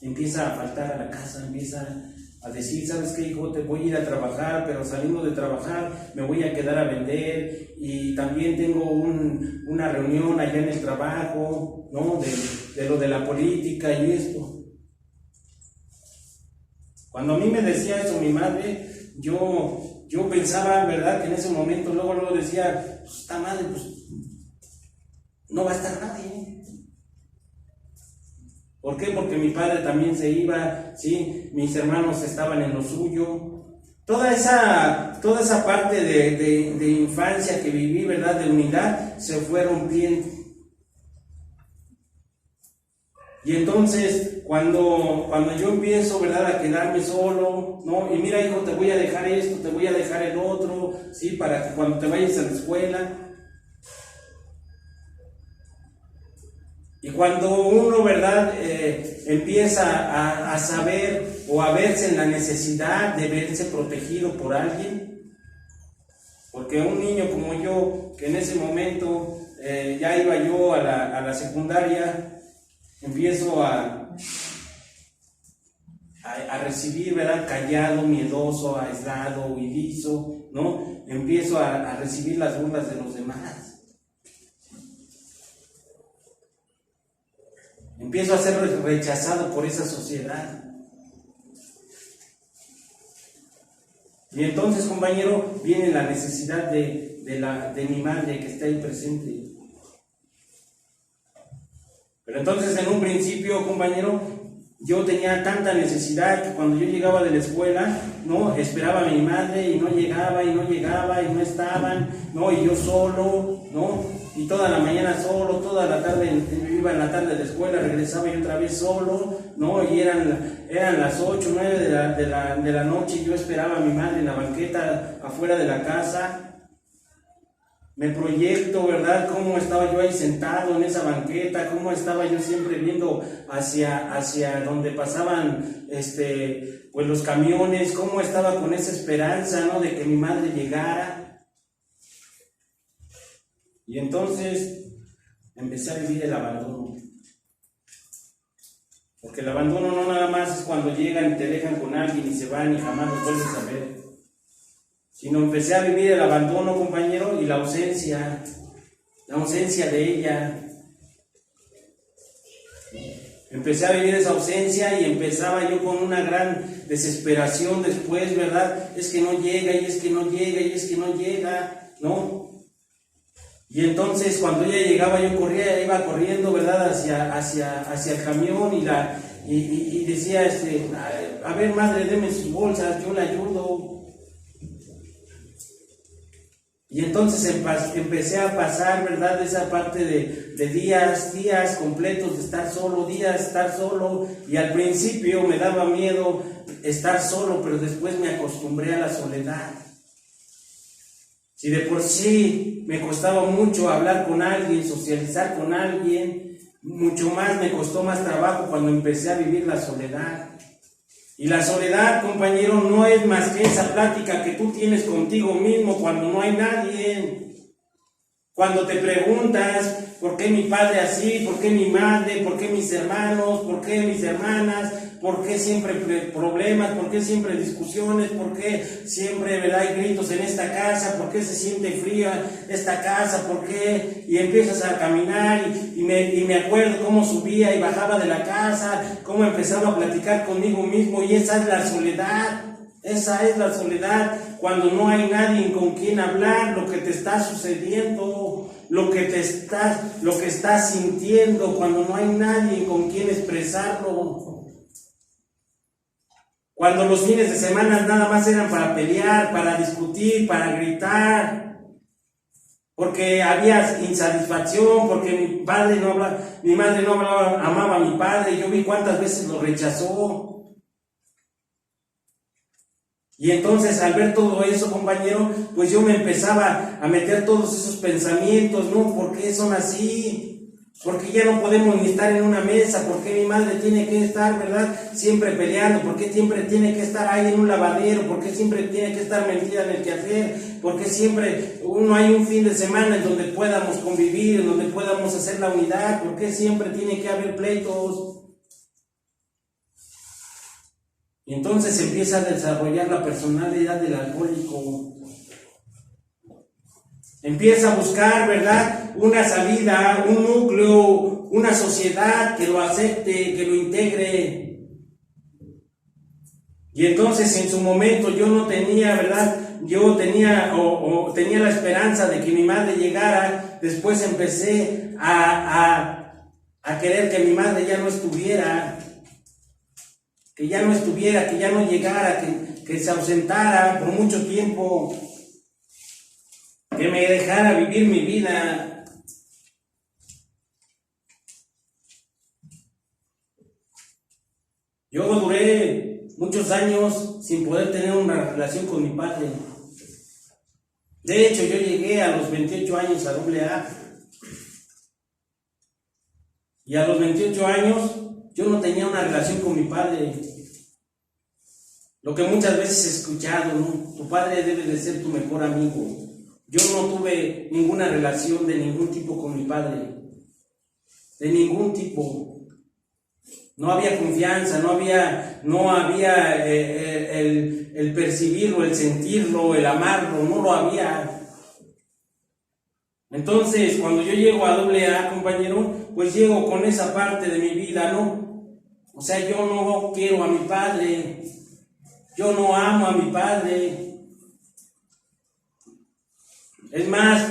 empieza a faltar a la casa, empieza a decir, ¿sabes qué, hijo? Te voy a ir a trabajar, pero saliendo de trabajar me voy a quedar a vender, y también tengo una reunión allá en el trabajo, ¿no?, de lo de la política y esto. Cuando a mí me decía eso mi madre, yo pensaba, ¿verdad?, que en ese momento luego decía, pues esta madre, pues no va a estar nadie. ¿Por qué? Porque mi padre también se iba, ¿sí? Mis hermanos estaban en lo suyo. Toda esa parte de infancia que viví, ¿verdad?, de unidad, se fue rompiendo. Y entonces, cuando yo empiezo, ¿verdad?, a quedarme solo, ¿no? Y mira, hijo, te voy a dejar esto, te voy a dejar el otro, ¿sí?, para que cuando te vayas a la escuela. Y cuando uno, ¿verdad?, empieza a saber o a verse en la necesidad de verse protegido por alguien, porque un niño como yo, que en ese momento ya iba yo a la secundaria, empiezo a recibir, ¿verdad?, callado, miedoso, aislado, huidizo, ¿no? Empiezo a recibir las burlas de los demás. Empiezo a ser rechazado por esa sociedad. Y entonces, compañero, viene la necesidad de mi madre que está ahí presente. Pero entonces, en un principio, compañero, yo tenía tanta necesidad que cuando yo llegaba de la escuela, ¿no?, esperaba a mi madre y no llegaba y no estaban, ¿no?, y yo solo, ¿no?, y toda la mañana solo, toda la tarde, me iba en la tarde de la escuela, regresaba y otra vez solo, ¿no?, y eran las 8, 9 de la noche, y yo esperaba a mi madre en la banqueta afuera de la casa. Me proyecto, ¿verdad?, cómo estaba yo ahí sentado en esa banqueta, cómo estaba yo siempre viendo hacia donde pasaban pues los camiones, cómo estaba con esa esperanza, ¿no?, de que mi madre llegara. Y entonces empecé a vivir el abandono. Porque el abandono no nada más es cuando llegan y te dejan con alguien y se van y jamás los vuelves a ver, sino empecé a vivir el abandono, compañero, y la ausencia de ella. Empecé a vivir esa ausencia y empezaba yo con una gran desesperación después, ¿verdad? Es que no llega, y es que no llega, y es que no llega, ¿no? Y entonces cuando ella llegaba yo iba corriendo, ¿verdad?, hacia el camión y decía, a ver, madre, deme sus bolsas, yo le ayudo. Y entonces empecé a pasar, ¿verdad?, esa parte de días completos de estar solo, y al principio me daba miedo estar solo, pero después me acostumbré a la soledad. Si de por sí me costaba mucho hablar con alguien, socializar con alguien, mucho más me costó más trabajo cuando empecé a vivir la soledad. Y la soledad, compañero, no es más que esa plática que tú tienes contigo mismo cuando no hay nadie. Cuando te preguntas, ¿por qué mi padre así? ¿Por qué mi madre? ¿Por qué mis hermanos? ¿Por qué mis hermanas? ¿Por qué siempre problemas? ¿Por qué siempre discusiones? ¿Por qué siempre, ¿verdad?, hay gritos en esta casa? ¿Por qué se siente fría esta casa? ¿Por qué? Y empiezas a caminar y me acuerdo cómo subía y bajaba de la casa, cómo empezaba a platicar conmigo mismo, y esa es la soledad. Esa es la soledad, cuando no hay nadie con quien hablar lo que te está sucediendo, lo que estás sintiendo, cuando no hay nadie con quien expresarlo. Cuando los fines de semana nada más eran para pelear, para discutir, para gritar, porque había insatisfacción, porque mi madre no hablaba, amaba a mi padre, yo vi cuántas veces lo rechazó. Y entonces, al ver todo eso, compañero, pues yo me empezaba a meter todos esos pensamientos, ¿no? ¿Por qué son así? Porque ya no podemos ni estar en una mesa, porque mi madre tiene que estar, ¿verdad? Siempre peleando, porque siempre tiene que estar ahí en un lavadero, porque siempre tiene que estar metida en el quehacer, porque siempre no hay un fin de semana en donde podamos convivir, en donde podamos hacer la unidad, porque siempre tiene que haber pleitos. Y entonces empieza a desarrollar la personalidad del alcohólico. Empieza a buscar, ¿verdad?, una salida, un núcleo, una sociedad que lo acepte, que lo integre. Y entonces en su momento yo no tenía, ¿verdad?, yo tenía tenía la esperanza de que mi madre llegara. Después empecé a querer que mi madre ya no estuviera, que ya no llegara, que se ausentara por mucho tiempo, que me dejara vivir mi vida. Yo duré muchos años sin poder tener una relación con mi padre. De hecho, yo llegué a los 28 años a AA. Y a los 28 años yo no tenía una relación con mi padre. Lo que muchas veces he escuchado, ¿no? Tu padre debe de ser tu mejor amigo. Yo no tuve ninguna relación de ningún tipo con mi padre, de ningún tipo. No había confianza, no había el percibirlo, el sentirlo, el amarlo, no lo había. Entonces, cuando yo llego a AA, compañero, pues llego con esa parte de mi vida, ¿no? O sea, yo no quiero a mi padre, yo no amo a mi padre. Es más,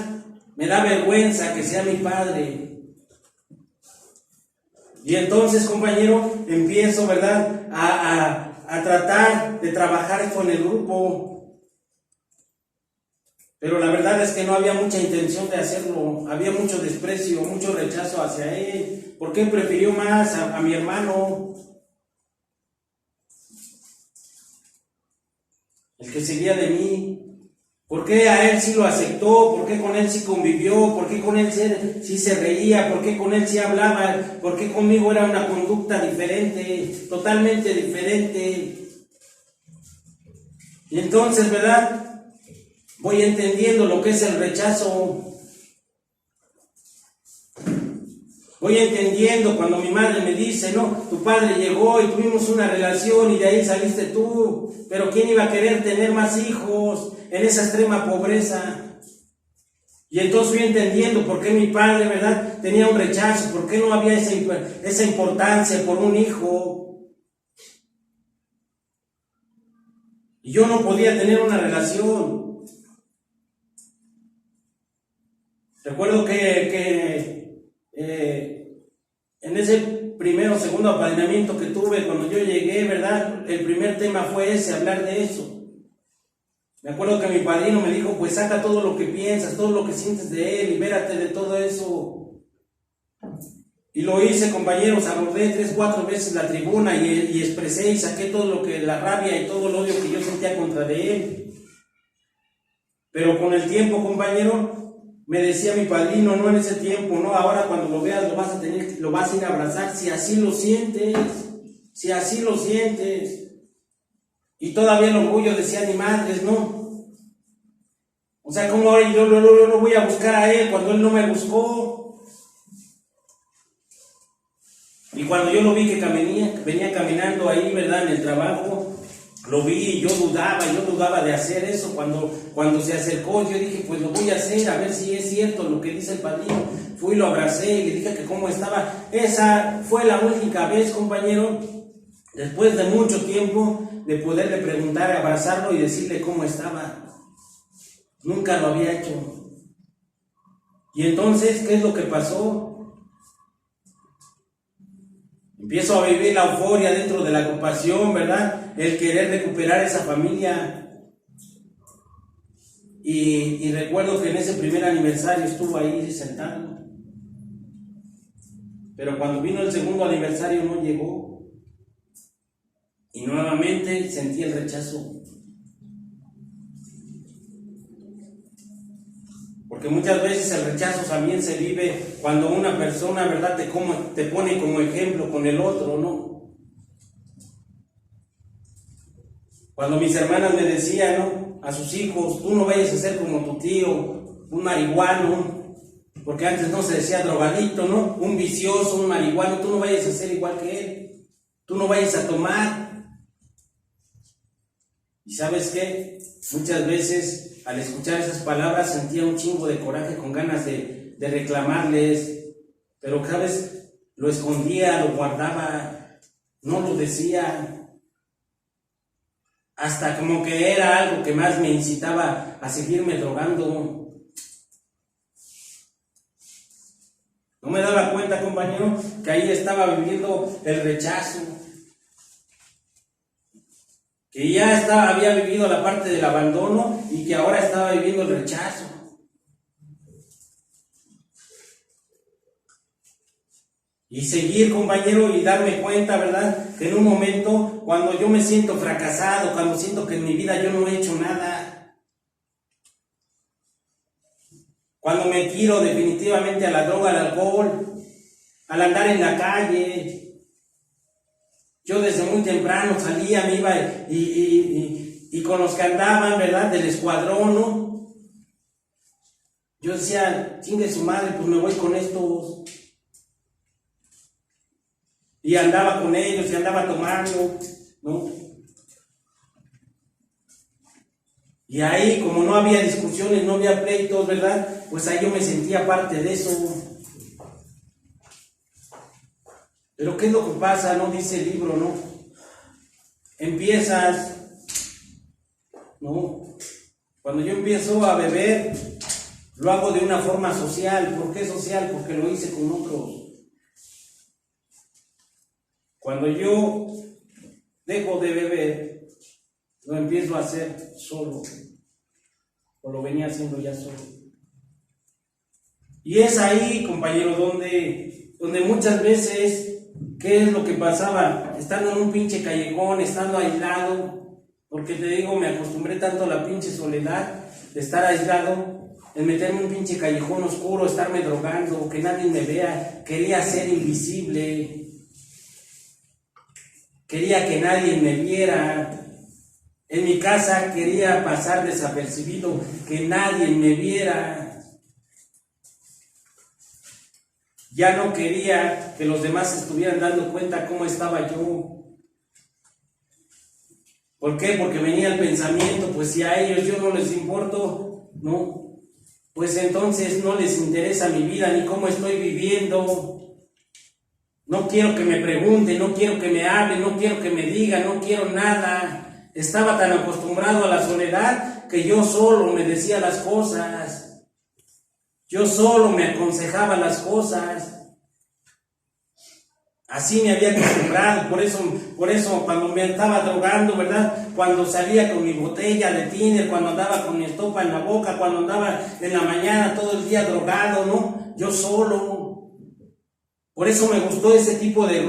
me da vergüenza que sea mi padre. Y entonces, compañero, empiezo, ¿verdad?, a tratar de trabajar con el grupo. Pero la verdad es que no había mucha intención de hacerlo. Había mucho desprecio, mucho rechazo hacia él, porque él prefirió más a mi hermano, el que seguía de mí. ¿Por qué a él sí lo aceptó? ¿Por qué con él sí convivió? ¿Por qué con él sí se reía? ¿Por qué con él sí hablaba? ¿Por qué conmigo era una conducta diferente, totalmente diferente? Y entonces, ¿verdad?, voy entendiendo lo que es el rechazo. Voy entendiendo cuando mi madre me dice, no, tu padre llegó y tuvimos una relación y de ahí saliste tú, pero ¿quién iba a querer tener más hijos en esa extrema pobreza? Y entonces fui entendiendo por qué mi padre, ¿verdad?, tenía un rechazo, por qué no había esa importancia por un hijo. Y yo no podía tener una relación. Recuerdo que en ese primero o segundo apadrinamiento que tuve cuando yo llegué, ¿verdad?, el primer tema fue ese, hablar de eso. Me acuerdo que mi padrino me dijo, pues saca todo lo que piensas, todo lo que sientes de él, libérate de todo eso. Y lo hice, compañeros, abordé 3 o 4 veces la tribuna y expresé y saqué todo lo que, la rabia y todo el odio que yo sentía contra de él. Pero con el tiempo, compañero, me decía mi padrino, no en ese tiempo, no, ahora cuando lo veas lo vas a ir a abrazar, si así lo sientes, si así lo sientes. Y todavía el orgullo decía ni madres, ¿no? O sea, ¿cómo ahora yo lo voy a buscar a él cuando él no me buscó? Y cuando yo lo vi que venía caminando ahí, ¿verdad?, en el trabajo, lo vi y yo dudaba de hacer eso. Cuando se acercó, yo dije, pues lo voy a hacer, a ver si es cierto lo que dice el padrino. Fui, lo abracé y le dije que cómo estaba. Esa fue la única vez, compañero, después de mucho tiempo, de poderle preguntar, abrazarlo y decirle cómo estaba. Nunca lo había hecho. Y entonces, ¿qué es lo que pasó? Empiezo a vivir la euforia dentro de la agrupación, ¿verdad?, el querer recuperar esa familia. Y recuerdo que en ese primer aniversario estuvo ahí sentado. Pero cuando vino el segundo aniversario no llegó. Y nuevamente sentí el rechazo. Porque muchas veces el rechazo también se vive cuando una persona, ¿verdad?, te pone como ejemplo con el otro, ¿no? Cuando mis hermanas me decían, ¿no?, a sus hijos, tú no vayas a ser como tu tío, un marihuano, porque antes no se decía drogadicto, ¿no? Un vicioso, un marihuano, tú no vayas a ser igual que él, tú no vayas a tomar. ¿Y sabes qué? Muchas veces al escuchar esas palabras sentía un chingo de coraje, con ganas de reclamarles, pero ¿sabes? Lo escondía, lo guardaba, no lo decía, hasta como que era algo que más me incitaba a seguirme drogando. No me daba cuenta, compañero, que ahí estaba viviendo el rechazo, que ya había vivido la parte del abandono y que ahora estaba viviendo el rechazo. Y seguir, compañero, y darme cuenta, ¿verdad?, que en un momento, cuando yo me siento fracasado, cuando siento que en mi vida yo no he hecho nada, cuando me tiro definitivamente a la droga, al alcohol, al andar en la calle. Yo desde muy temprano salía, me iba y con los que andaban, ¿verdad?, del escuadrón, ¿no? Yo decía, chingue su madre, pues me voy con estos. Y andaba con ellos y andaba tomando, ¿no? Y ahí, como no había discusiones, no había pleitos, ¿verdad?, pues ahí yo me sentía parte de eso. Pero ¿qué es lo que pasa? No dice el libro, ¿no? Empiezas, ¿no? Cuando yo empiezo a beber, lo hago de una forma social. ¿Por qué social? Porque lo hice con otros. Cuando yo dejo de beber, lo empiezo a hacer solo, o lo venía haciendo ya solo. Y es ahí, compañero, donde muchas veces, ¿qué es lo que pasaba? Estando en un pinche callejón, estando aislado, porque te digo, me acostumbré tanto a la pinche soledad de estar aislado, en meterme en un pinche callejón oscuro, estarme drogando, que nadie me vea, quería ser invisible, quería que nadie me viera. En mi casa quería pasar desapercibido, que nadie me viera. Ya no quería que los demás estuvieran dando cuenta cómo estaba yo. ¿Por qué? Porque venía el pensamiento, pues si a ellos yo no les importo, ¿no?, pues entonces no les interesa mi vida ni cómo estoy viviendo. No quiero que me pregunten, no quiero que me hablen, no quiero que me digan, no quiero nada. Estaba tan acostumbrado a la soledad que yo solo me decía las cosas. Yo solo me aconsejaba las cosas. Así me había acostumbrado. Por eso cuando me estaba drogando, ¿verdad?, cuando salía con mi botella de tiner, cuando andaba con mi estopa en la boca, cuando andaba en la mañana todo el día drogado, ¿no?, yo solo. Por eso me gustó ese tipo de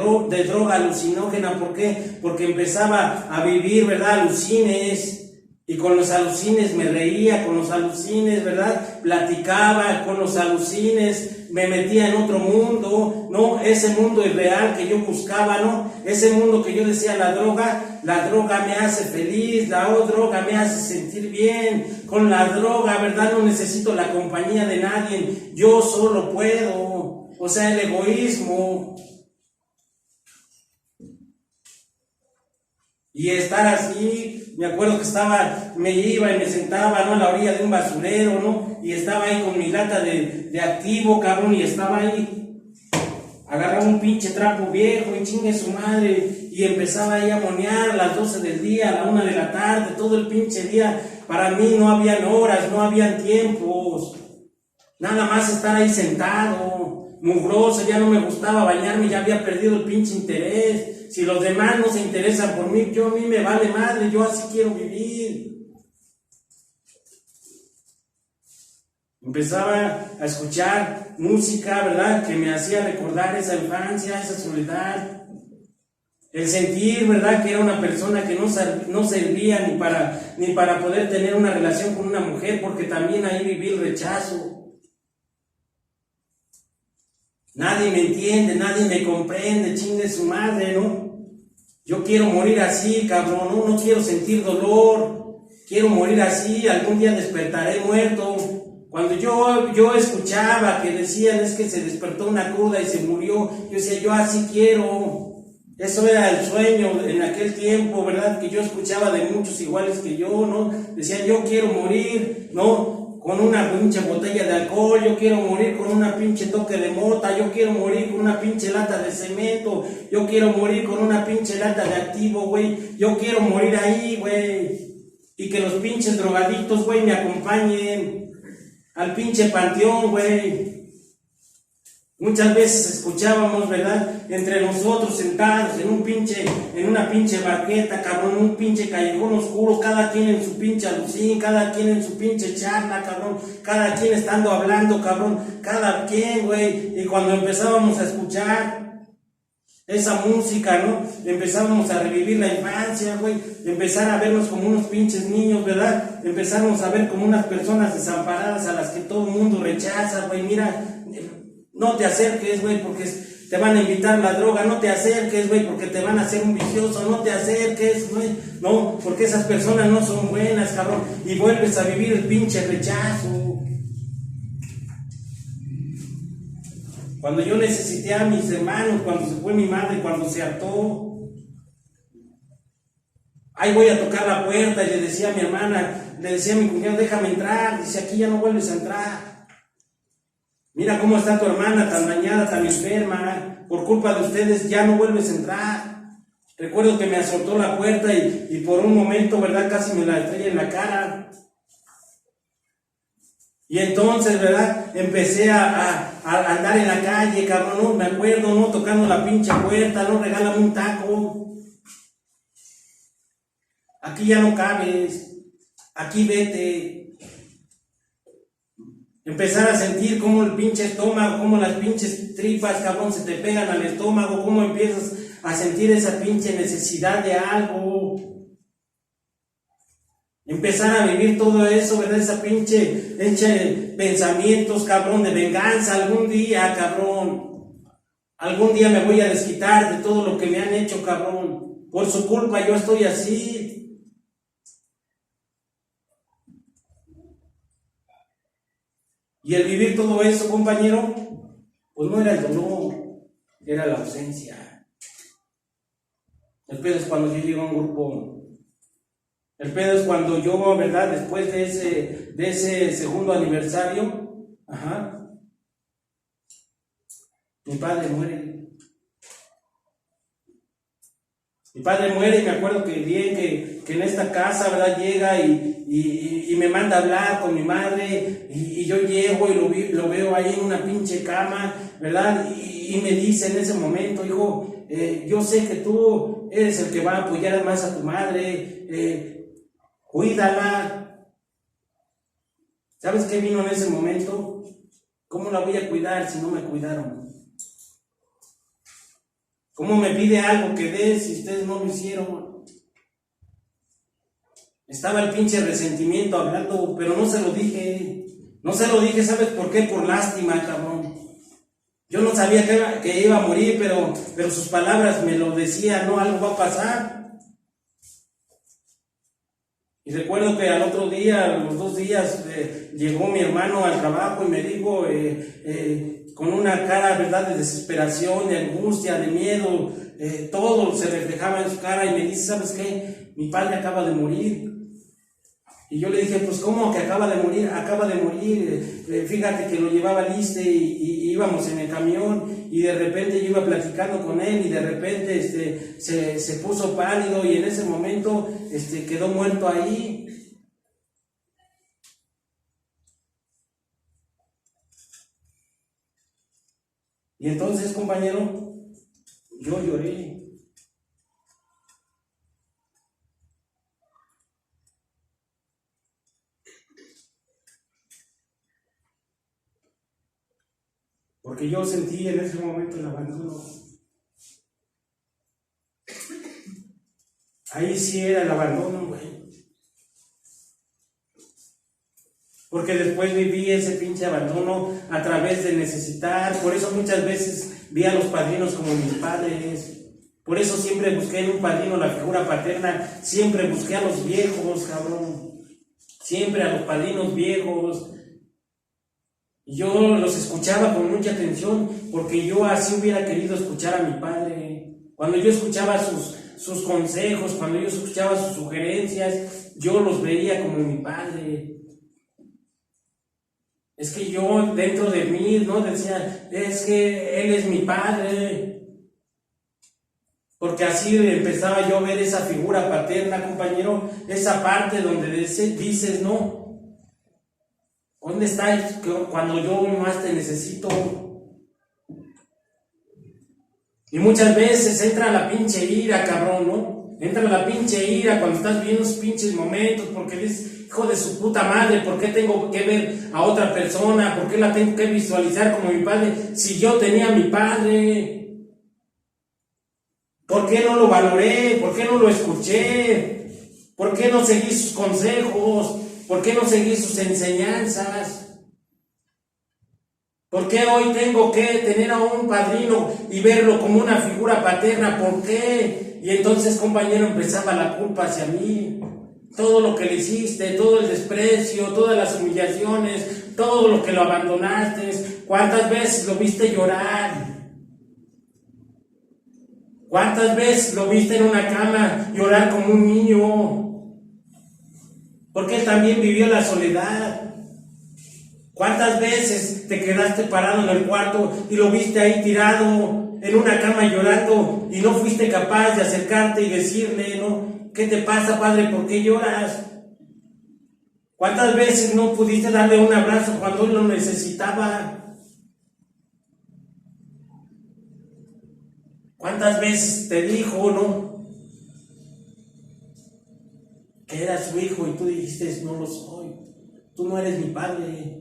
droga alucinógena. ¿Por qué? Porque empezaba a vivir, ¿verdad?, alucines. Y con los alucines me reía, con los alucines, ¿verdad?, platicaba, con los alucines me metía en otro mundo, ¿no? Ese mundo irreal que yo buscaba, ¿no? Ese mundo que yo decía, la droga me hace feliz, la droga me hace sentir bien. Con la droga, ¿verdad?, no necesito la compañía de nadie, yo solo puedo. O sea, el egoísmo. Y estar así, me acuerdo que me iba y me sentaba, ¿no?, a la orilla de un basurero, ¿no?, y estaba ahí con mi lata de activo, cabrón, y estaba ahí, agarraba un pinche trapo viejo y chingue su madre, y empezaba ahí a monear a las 12 del día, a la 1 de la tarde, todo el pinche día. Para mí no habían horas, no habían tiempos, nada más estar ahí sentado, mugroso, ya no me gustaba bañarme, ya había perdido el pinche interés. Si los demás no se interesan por mí, a mí me vale madre, yo así quiero vivir. Empezaba a escuchar música, ¿verdad?, que me hacía recordar esa infancia, esa soledad. El sentir, ¿verdad?, que era una persona que no servía ni para poder tener una relación con una mujer, porque también ahí viví el rechazo. Nadie me entiende, nadie me comprende, chingue su madre, ¿no? Yo quiero morir así, cabrón, no quiero sentir dolor, quiero morir así, algún día despertaré muerto. Cuando yo escuchaba que decían es que se despertó una cruda y se murió, yo decía, yo así quiero. Eso era el sueño en aquel tiempo, ¿verdad? Que yo escuchaba de muchos iguales que yo, ¿no? Decían, yo quiero morir, ¿no? Con una pinche botella de alcohol, yo quiero morir con una pinche toque de mota, yo quiero morir con una pinche lata de cemento, yo quiero morir con una pinche lata de activo, güey, yo quiero morir ahí, güey, y que los pinches drogadictos, güey, me acompañen al pinche panteón, güey. Muchas veces escuchábamos, ¿verdad?, entre nosotros sentados en una pinche banqueta, cabrón, un pinche callejón oscuro, cada quien en su pinche alucín, cada quien en su pinche charla, cabrón, cada quien estando hablando, cabrón, cada quien, güey, y cuando empezábamos a escuchar esa música, ¿no?, empezábamos a revivir la infancia, güey, empezar a vernos como unos pinches niños, ¿verdad?, empezamos a ver como unas personas desamparadas a las que todo el mundo rechaza, güey, mira. No te acerques, güey, porque te van a invitar la droga. No te acerques, güey, porque te van a hacer un vicioso. No te acerques, güey. No, porque esas personas no son buenas, cabrón. Y vuelves a vivir el pinche rechazo. Cuando yo necesité a mis hermanos, cuando se fue mi madre, cuando se hartó, ahí voy a tocar la puerta y le decía a mi hermana, le decía a mi cuñado, déjame entrar. Dice, aquí ya no vuelves a entrar. Mira cómo está tu hermana tan dañada, tan enferma, por culpa de ustedes ya no vuelves a entrar. Recuerdo que me azotó la puerta y por un momento, ¿verdad?, casi me la estrella en la cara. Y entonces, ¿verdad?, empecé a andar en la calle, cabrón, ¿no? Me acuerdo, ¿no?, tocando la pinche puerta, ¿no?, regálame un taco. Aquí ya no cabes, aquí vete. Empezar a sentir cómo el pinche estómago, cómo las pinches tripas, cabrón, se te pegan al estómago, cómo empiezas a sentir esa pinche necesidad de algo. Empezar a vivir todo eso, ¿verdad? Esa pinche pensamientos, cabrón, de venganza. Algún día, cabrón, algún día me voy a desquitar de todo lo que me han hecho, cabrón. Por su culpa yo estoy así. Y el vivir todo eso, compañero, pues no era el dolor, era la ausencia. El pedo es cuando yo llego a un grupo. El pedo es cuando yo, ¿verdad?, después de ese segundo aniversario, mi padre muere. Mi padre muere y me acuerdo que bien que en esta casa, ¿verdad?, llega y me manda a hablar con mi madre y yo llego y lo veo ahí en una pinche cama, ¿verdad? Y me dice en ese momento, hijo, yo sé que tú eres el que va a apoyar más a tu madre, cuídala. ¿Sabes qué vino en ese momento? ¿Cómo la voy a cuidar si no me cuidaron? ¿Cómo me pide algo que dé si ustedes no lo hicieron? Estaba el pinche resentimiento hablando, pero no se lo dije. No se lo dije, ¿sabes por qué? Por lástima, cabrón. Yo no sabía que iba a morir, pero sus palabras me lo decían, ¿no? Algo va a pasar. Y recuerdo que al otro día, los 2 días, llegó mi hermano al trabajo y me dijo, con una cara, ¿verdad?, de desesperación, de angustia, de miedo, todo se reflejaba en su cara y me dice, ¿sabes qué? Mi padre acaba de morir. Y yo le dije, pues ¿cómo que acaba de morir? Acaba de morir, fíjate que lo llevaba al ISSSTE y íbamos en el camión y de repente yo iba platicando con él y de repente se puso pálido y en ese momento quedó muerto ahí. Y entonces, compañero, yo lloré. Porque yo sentí en ese momento el abandono. Ahí sí era el abandono, güey. Porque después viví ese pinche abandono a través de necesitar. Por eso muchas veces vi a los padrinos como mis padres. Por eso siempre busqué en un padrino la figura paterna. Siempre busqué a los viejos, cabrón. Siempre a los padrinos viejos. Yo los escuchaba con mucha atención porque yo así hubiera querido escuchar a mi padre. Cuando yo escuchaba sus consejos, cuando yo escuchaba sus sugerencias, yo los veía como mi padre. Es que yo dentro de mí, ¿no? Decía, es que él es mi padre. Porque así empezaba yo a ver esa figura paterna, compañero, esa parte donde dices, no, ¿dónde estás cuando yo más te necesito? Y muchas veces entra la pinche ira, cabrón, ¿no? Entra la pinche ira cuando estás viendo esos pinches momentos, porque dices, hijo de su puta madre, ¿por qué tengo que ver a otra persona? ¿Por qué la tengo que visualizar como mi padre? Si yo tenía a mi padre, ¿por qué no lo valoré? ¿Por qué no lo escuché? ¿Por qué no seguí sus consejos? ¿Por qué no seguí sus enseñanzas? ¿Por qué hoy tengo que tener a un padrino y verlo como una figura paterna? ¿Por qué? Y entonces, compañero, empezaba la culpa hacia mí. Todo lo que le hiciste, todo el desprecio, todas las humillaciones, todo lo que lo abandonaste. ¿Cuántas veces lo viste llorar? ¿Cuántas veces lo viste en una cama llorar como un niño? Porque él también vivió la soledad. ¿Cuántas veces te quedaste parado en el cuarto y lo viste ahí tirado en una cama llorando y no fuiste capaz de acercarte y decirle, ¿no? ¿Qué te pasa, padre? ¿Por qué lloras? ¿Cuántas veces no pudiste darle un abrazo cuando él lo necesitaba? ¿Cuántas veces te dijo, no? Que era su hijo y tú dijiste, no lo soy. Tú no eres mi padre.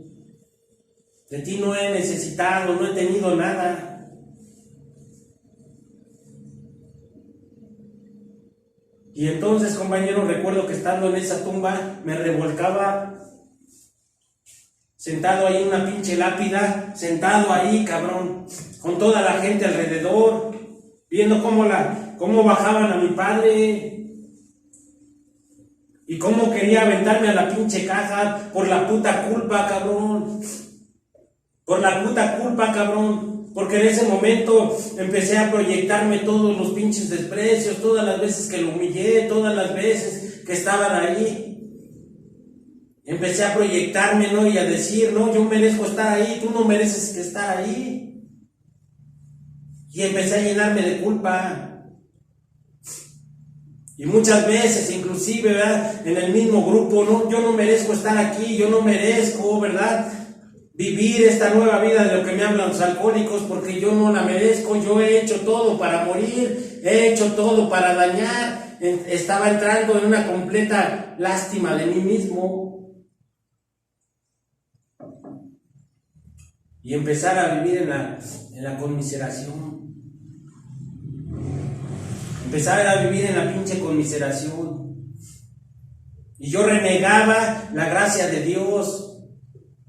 De ti no he necesitado, no he tenido nada. Y entonces, compañero, recuerdo que estando en esa tumba, me revolcaba, sentado ahí en una pinche lápida, sentado ahí, cabrón, con toda la gente alrededor, viendo cómo bajaban a mi padre, y cómo quería aventarme a la pinche caja por la puta culpa, cabrón. Por la puta culpa, cabrón. Porque en ese momento empecé a proyectarme todos los pinches desprecios, todas las veces que lo humillé, todas las veces que estaban ahí. Empecé a proyectarme, ¿no? Y a decir, no, yo merezco estar ahí, tú no mereces estar ahí. Y empecé a llenarme de culpa. Y muchas veces, inclusive, ¿verdad? En el mismo grupo, no, yo no merezco estar aquí, yo no merezco, ¿verdad? Vivir esta nueva vida de lo que me hablan los alcohólicos, porque yo no la merezco. Yo he hecho todo para morir, he hecho todo para dañar. Estaba entrando en una completa lástima de mí mismo. Y empezar a vivir en la conmiseración. Empezar a vivir en la pinche conmiseración. Y yo renegaba la gracia de Dios.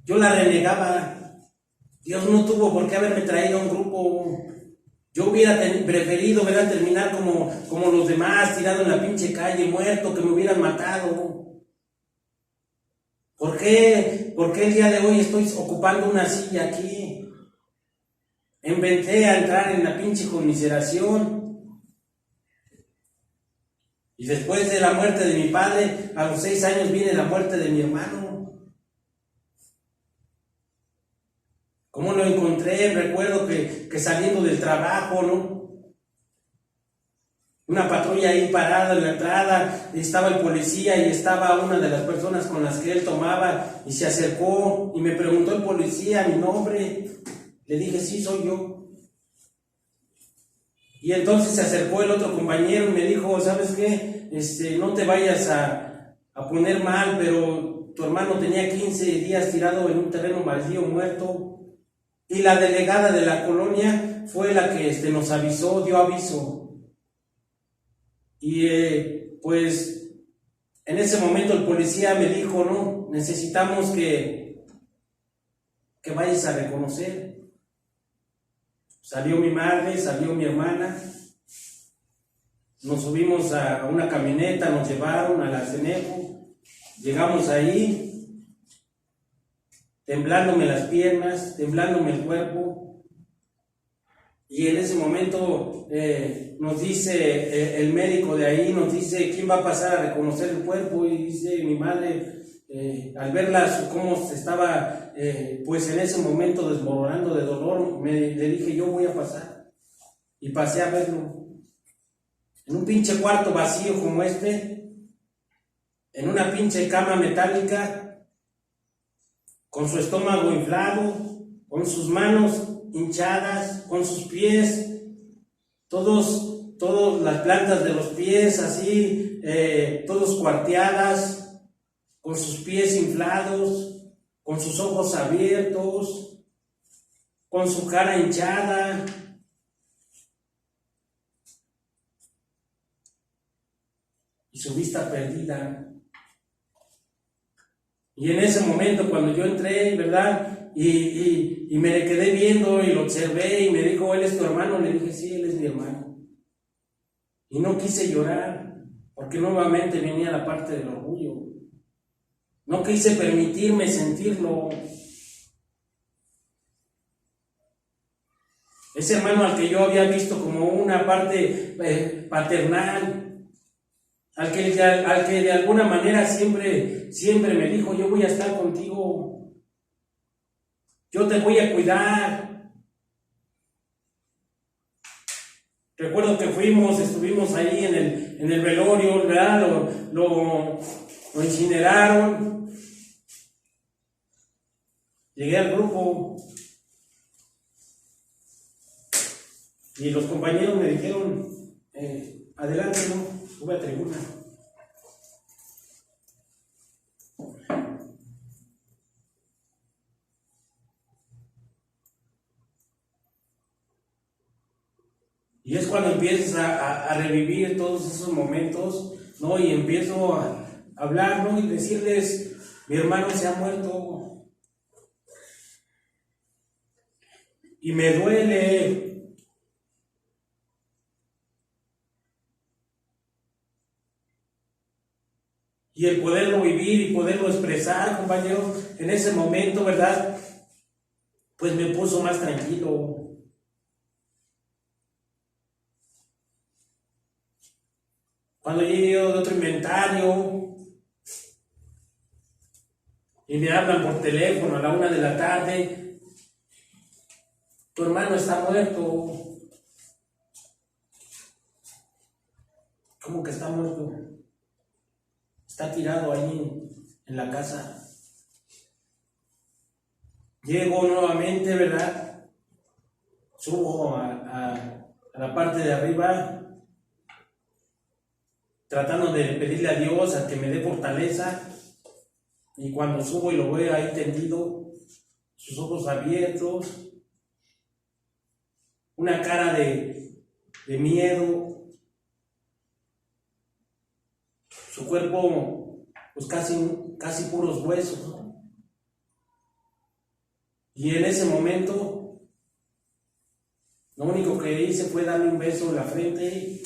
Yo la renegaba. Dios no tuvo por qué haberme traído a un grupo. Yo hubiera preferido, ¿verdad?, terminar como los demás, tirado en la pinche calle, muerto, que me hubieran matado. ¿Por qué? ¿Por qué el día de hoy estoy ocupando una silla aquí? Inventé a entrar en la pinche conmiseración. Y después de la muerte de mi padre, a los 6 años viene la muerte de mi hermano. ¿Cómo lo encontré? Recuerdo que saliendo del trabajo, ¿no? Una patrulla ahí parada en la entrada, estaba el policía y estaba una de las personas con las que él tomaba y se acercó y me preguntó el policía mi nombre. Le dije, sí, soy yo. Y entonces se acercó el otro compañero y me dijo, ¿sabes qué? No te vayas a poner mal, pero tu hermano tenía 15 días tirado en un terreno baldío muerto. Y la delegada de la colonia fue la que nos avisó, dio aviso. Y pues en ese momento el policía me dijo, no, necesitamos que vayas a reconocer. Salió mi madre, salió mi hermana, nos subimos a una camioneta, nos llevaron a la CENEFO, llegamos ahí, temblándome las piernas, temblándome el cuerpo, y en ese momento nos dice el médico de ahí, nos dice, ¿quién va a pasar a reconocer el cuerpo? Y dice mi madre, al verla cómo se estaba, pues en ese momento desmoronando de dolor, le dije, yo voy a pasar, y pasé a verlo. En un pinche cuarto vacío como este, en una pinche cama metálica, con su estómago inflado, con sus manos hinchadas, con sus pies, todas las plantas de los pies así, todos cuarteadas, con sus pies inflados, con sus ojos abiertos, con su cara hinchada. Y su vista perdida. Y en ese momento cuando yo entré, ¿verdad? Y me le quedé viendo y lo observé y me dijo, ¿él es tu hermano? Le dije, sí, él es mi hermano. Y no quise llorar, porque nuevamente venía la parte del orgullo. No quise permitirme sentirlo. Ese hermano al que yo había visto como una parte paternal, al que de alguna manera siempre me dijo, yo voy a estar contigo, yo te voy a cuidar. Recuerdo que estuvimos ahí en el velorio, ¿verdad? Lo incineraron. Llegué al grupo y los compañeros me dijeron, adelante, ¿no? Sube a tribuna. Y es cuando empiezas a revivir todos esos momentos, ¿no? Y empiezo a hablar, ¿no? Y decirles, mi hermano se ha muerto. Y me duele. Y el poderlo vivir y poderlo expresar, compañeros, en ese momento, ¿verdad? Pues me puso más tranquilo. Cuando llegué de otro inventario y me hablan por teléfono a la 1 de la tarde, tu hermano está muerto. ¿Cómo que está muerto? Está tirado ahí en la casa. Llego nuevamente, ¿verdad? Subo a la parte de arriba, tratando de pedirle a Dios a que me dé fortaleza. Y cuando subo y lo veo ahí tendido, sus ojos abiertos, una cara de miedo, su cuerpo pues casi puros huesos, ¿no? Y en ese momento lo único que hice fue darle un beso en la frente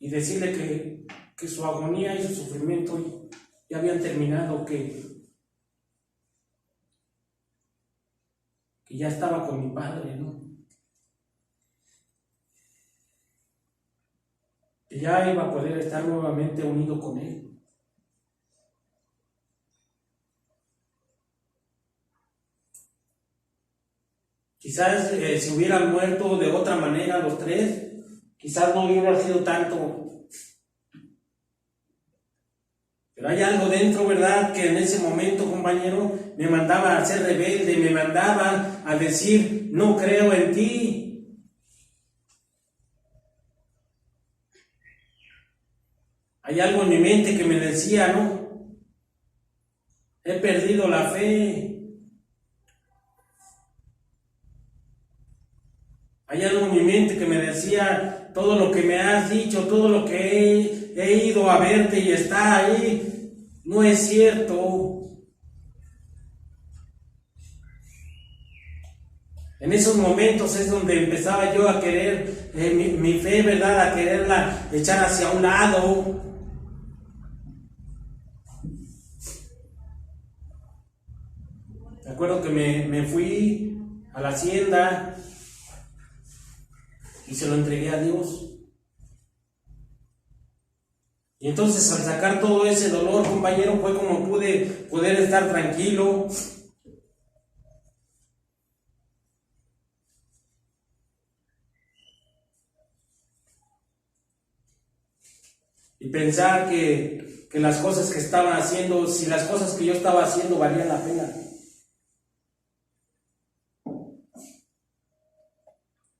y decirle que su agonía y su sufrimiento ya habían terminado, que ya estaba con mi padre, ¿no? Que ya iba a poder estar nuevamente unido con él. Quizás si hubieran muerto de otra manera los tres, quizás no hubiera sido tanto. Pero hay algo dentro, ¿verdad? Que en ese momento, compañero, me mandaba a ser rebelde, me mandaba a decir, no creo en ti. Hay algo en mi mente que me decía, ¿no? he perdido la fe. Hay algo en mi mente que me decía, todo lo que me has dicho, todo lo que he ido a verte y está ahí, no es cierto. En esos momentos es donde empezaba yo a querer mi fe, ¿verdad? A quererla echar hacia un lado. Me acuerdo que me fui a la hacienda y se lo entregué a Dios. Y entonces al sacar todo ese dolor, compañero, fue como pude poder estar tranquilo. Y pensar que las cosas que estaba haciendo, si las cosas que yo estaba haciendo valían la pena.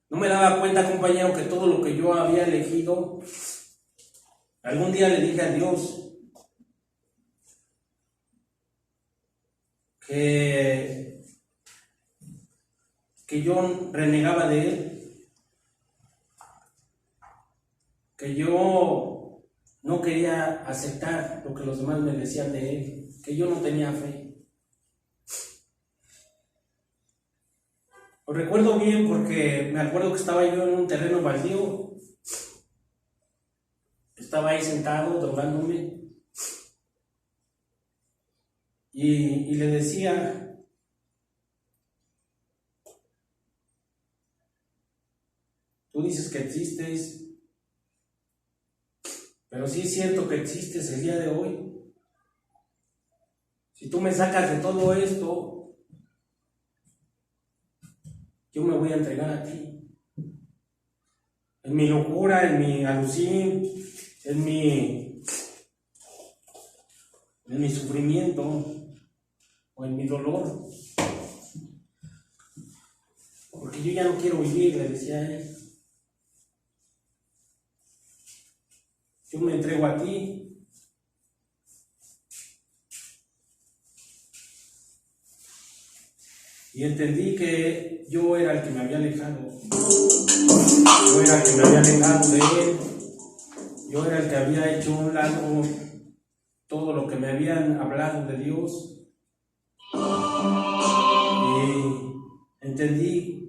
No me daba cuenta, compañero, que todo lo que yo había elegido, algún día le dije a Dios que yo renegaba de Él, que yo no quería aceptar lo que los demás me decían de Él, que yo no tenía fe. Lo recuerdo bien porque me acuerdo que estaba yo en un terreno baldío, estaba ahí sentado, drogándome, y le decía, tú dices que existes, pero sí es cierto que existes el día de hoy. Si tú me sacas de todo esto, yo me voy a entregar a ti. En mi locura, en mi alucín, en mi sufrimiento o en mi dolor. Porque yo ya no quiero vivir, le decía a Él. Yo me entrego a ti. Y entendí que yo era el que me había alejado. Yo era el que me había alejado de Él. Yo era el que había hecho a un lado todo lo que me habían hablado de Dios. Y entendí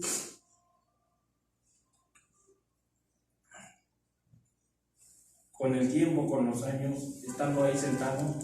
con el tiempo, con los años, estando ahí sentado,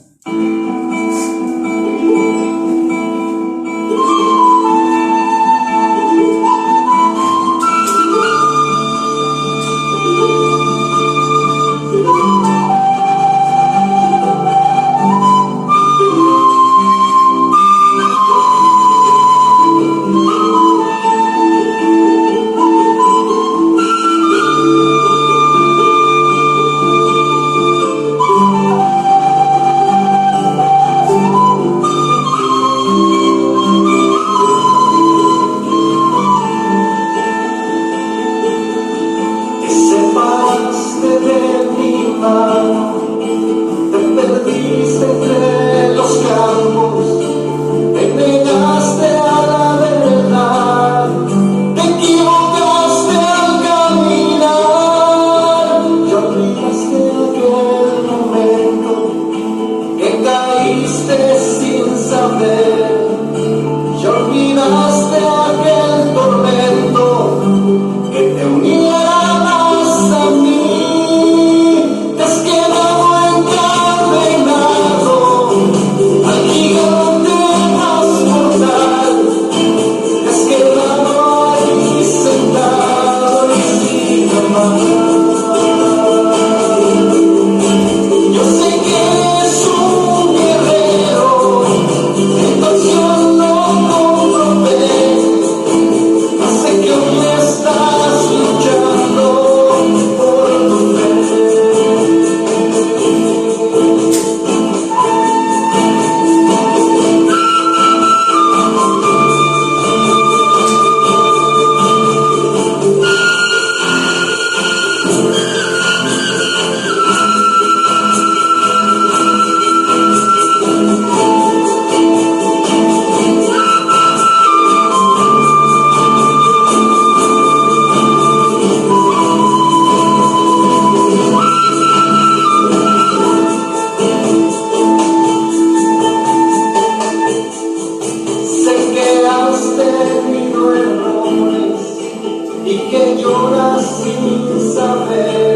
no comprobé. ahora sí que sabes.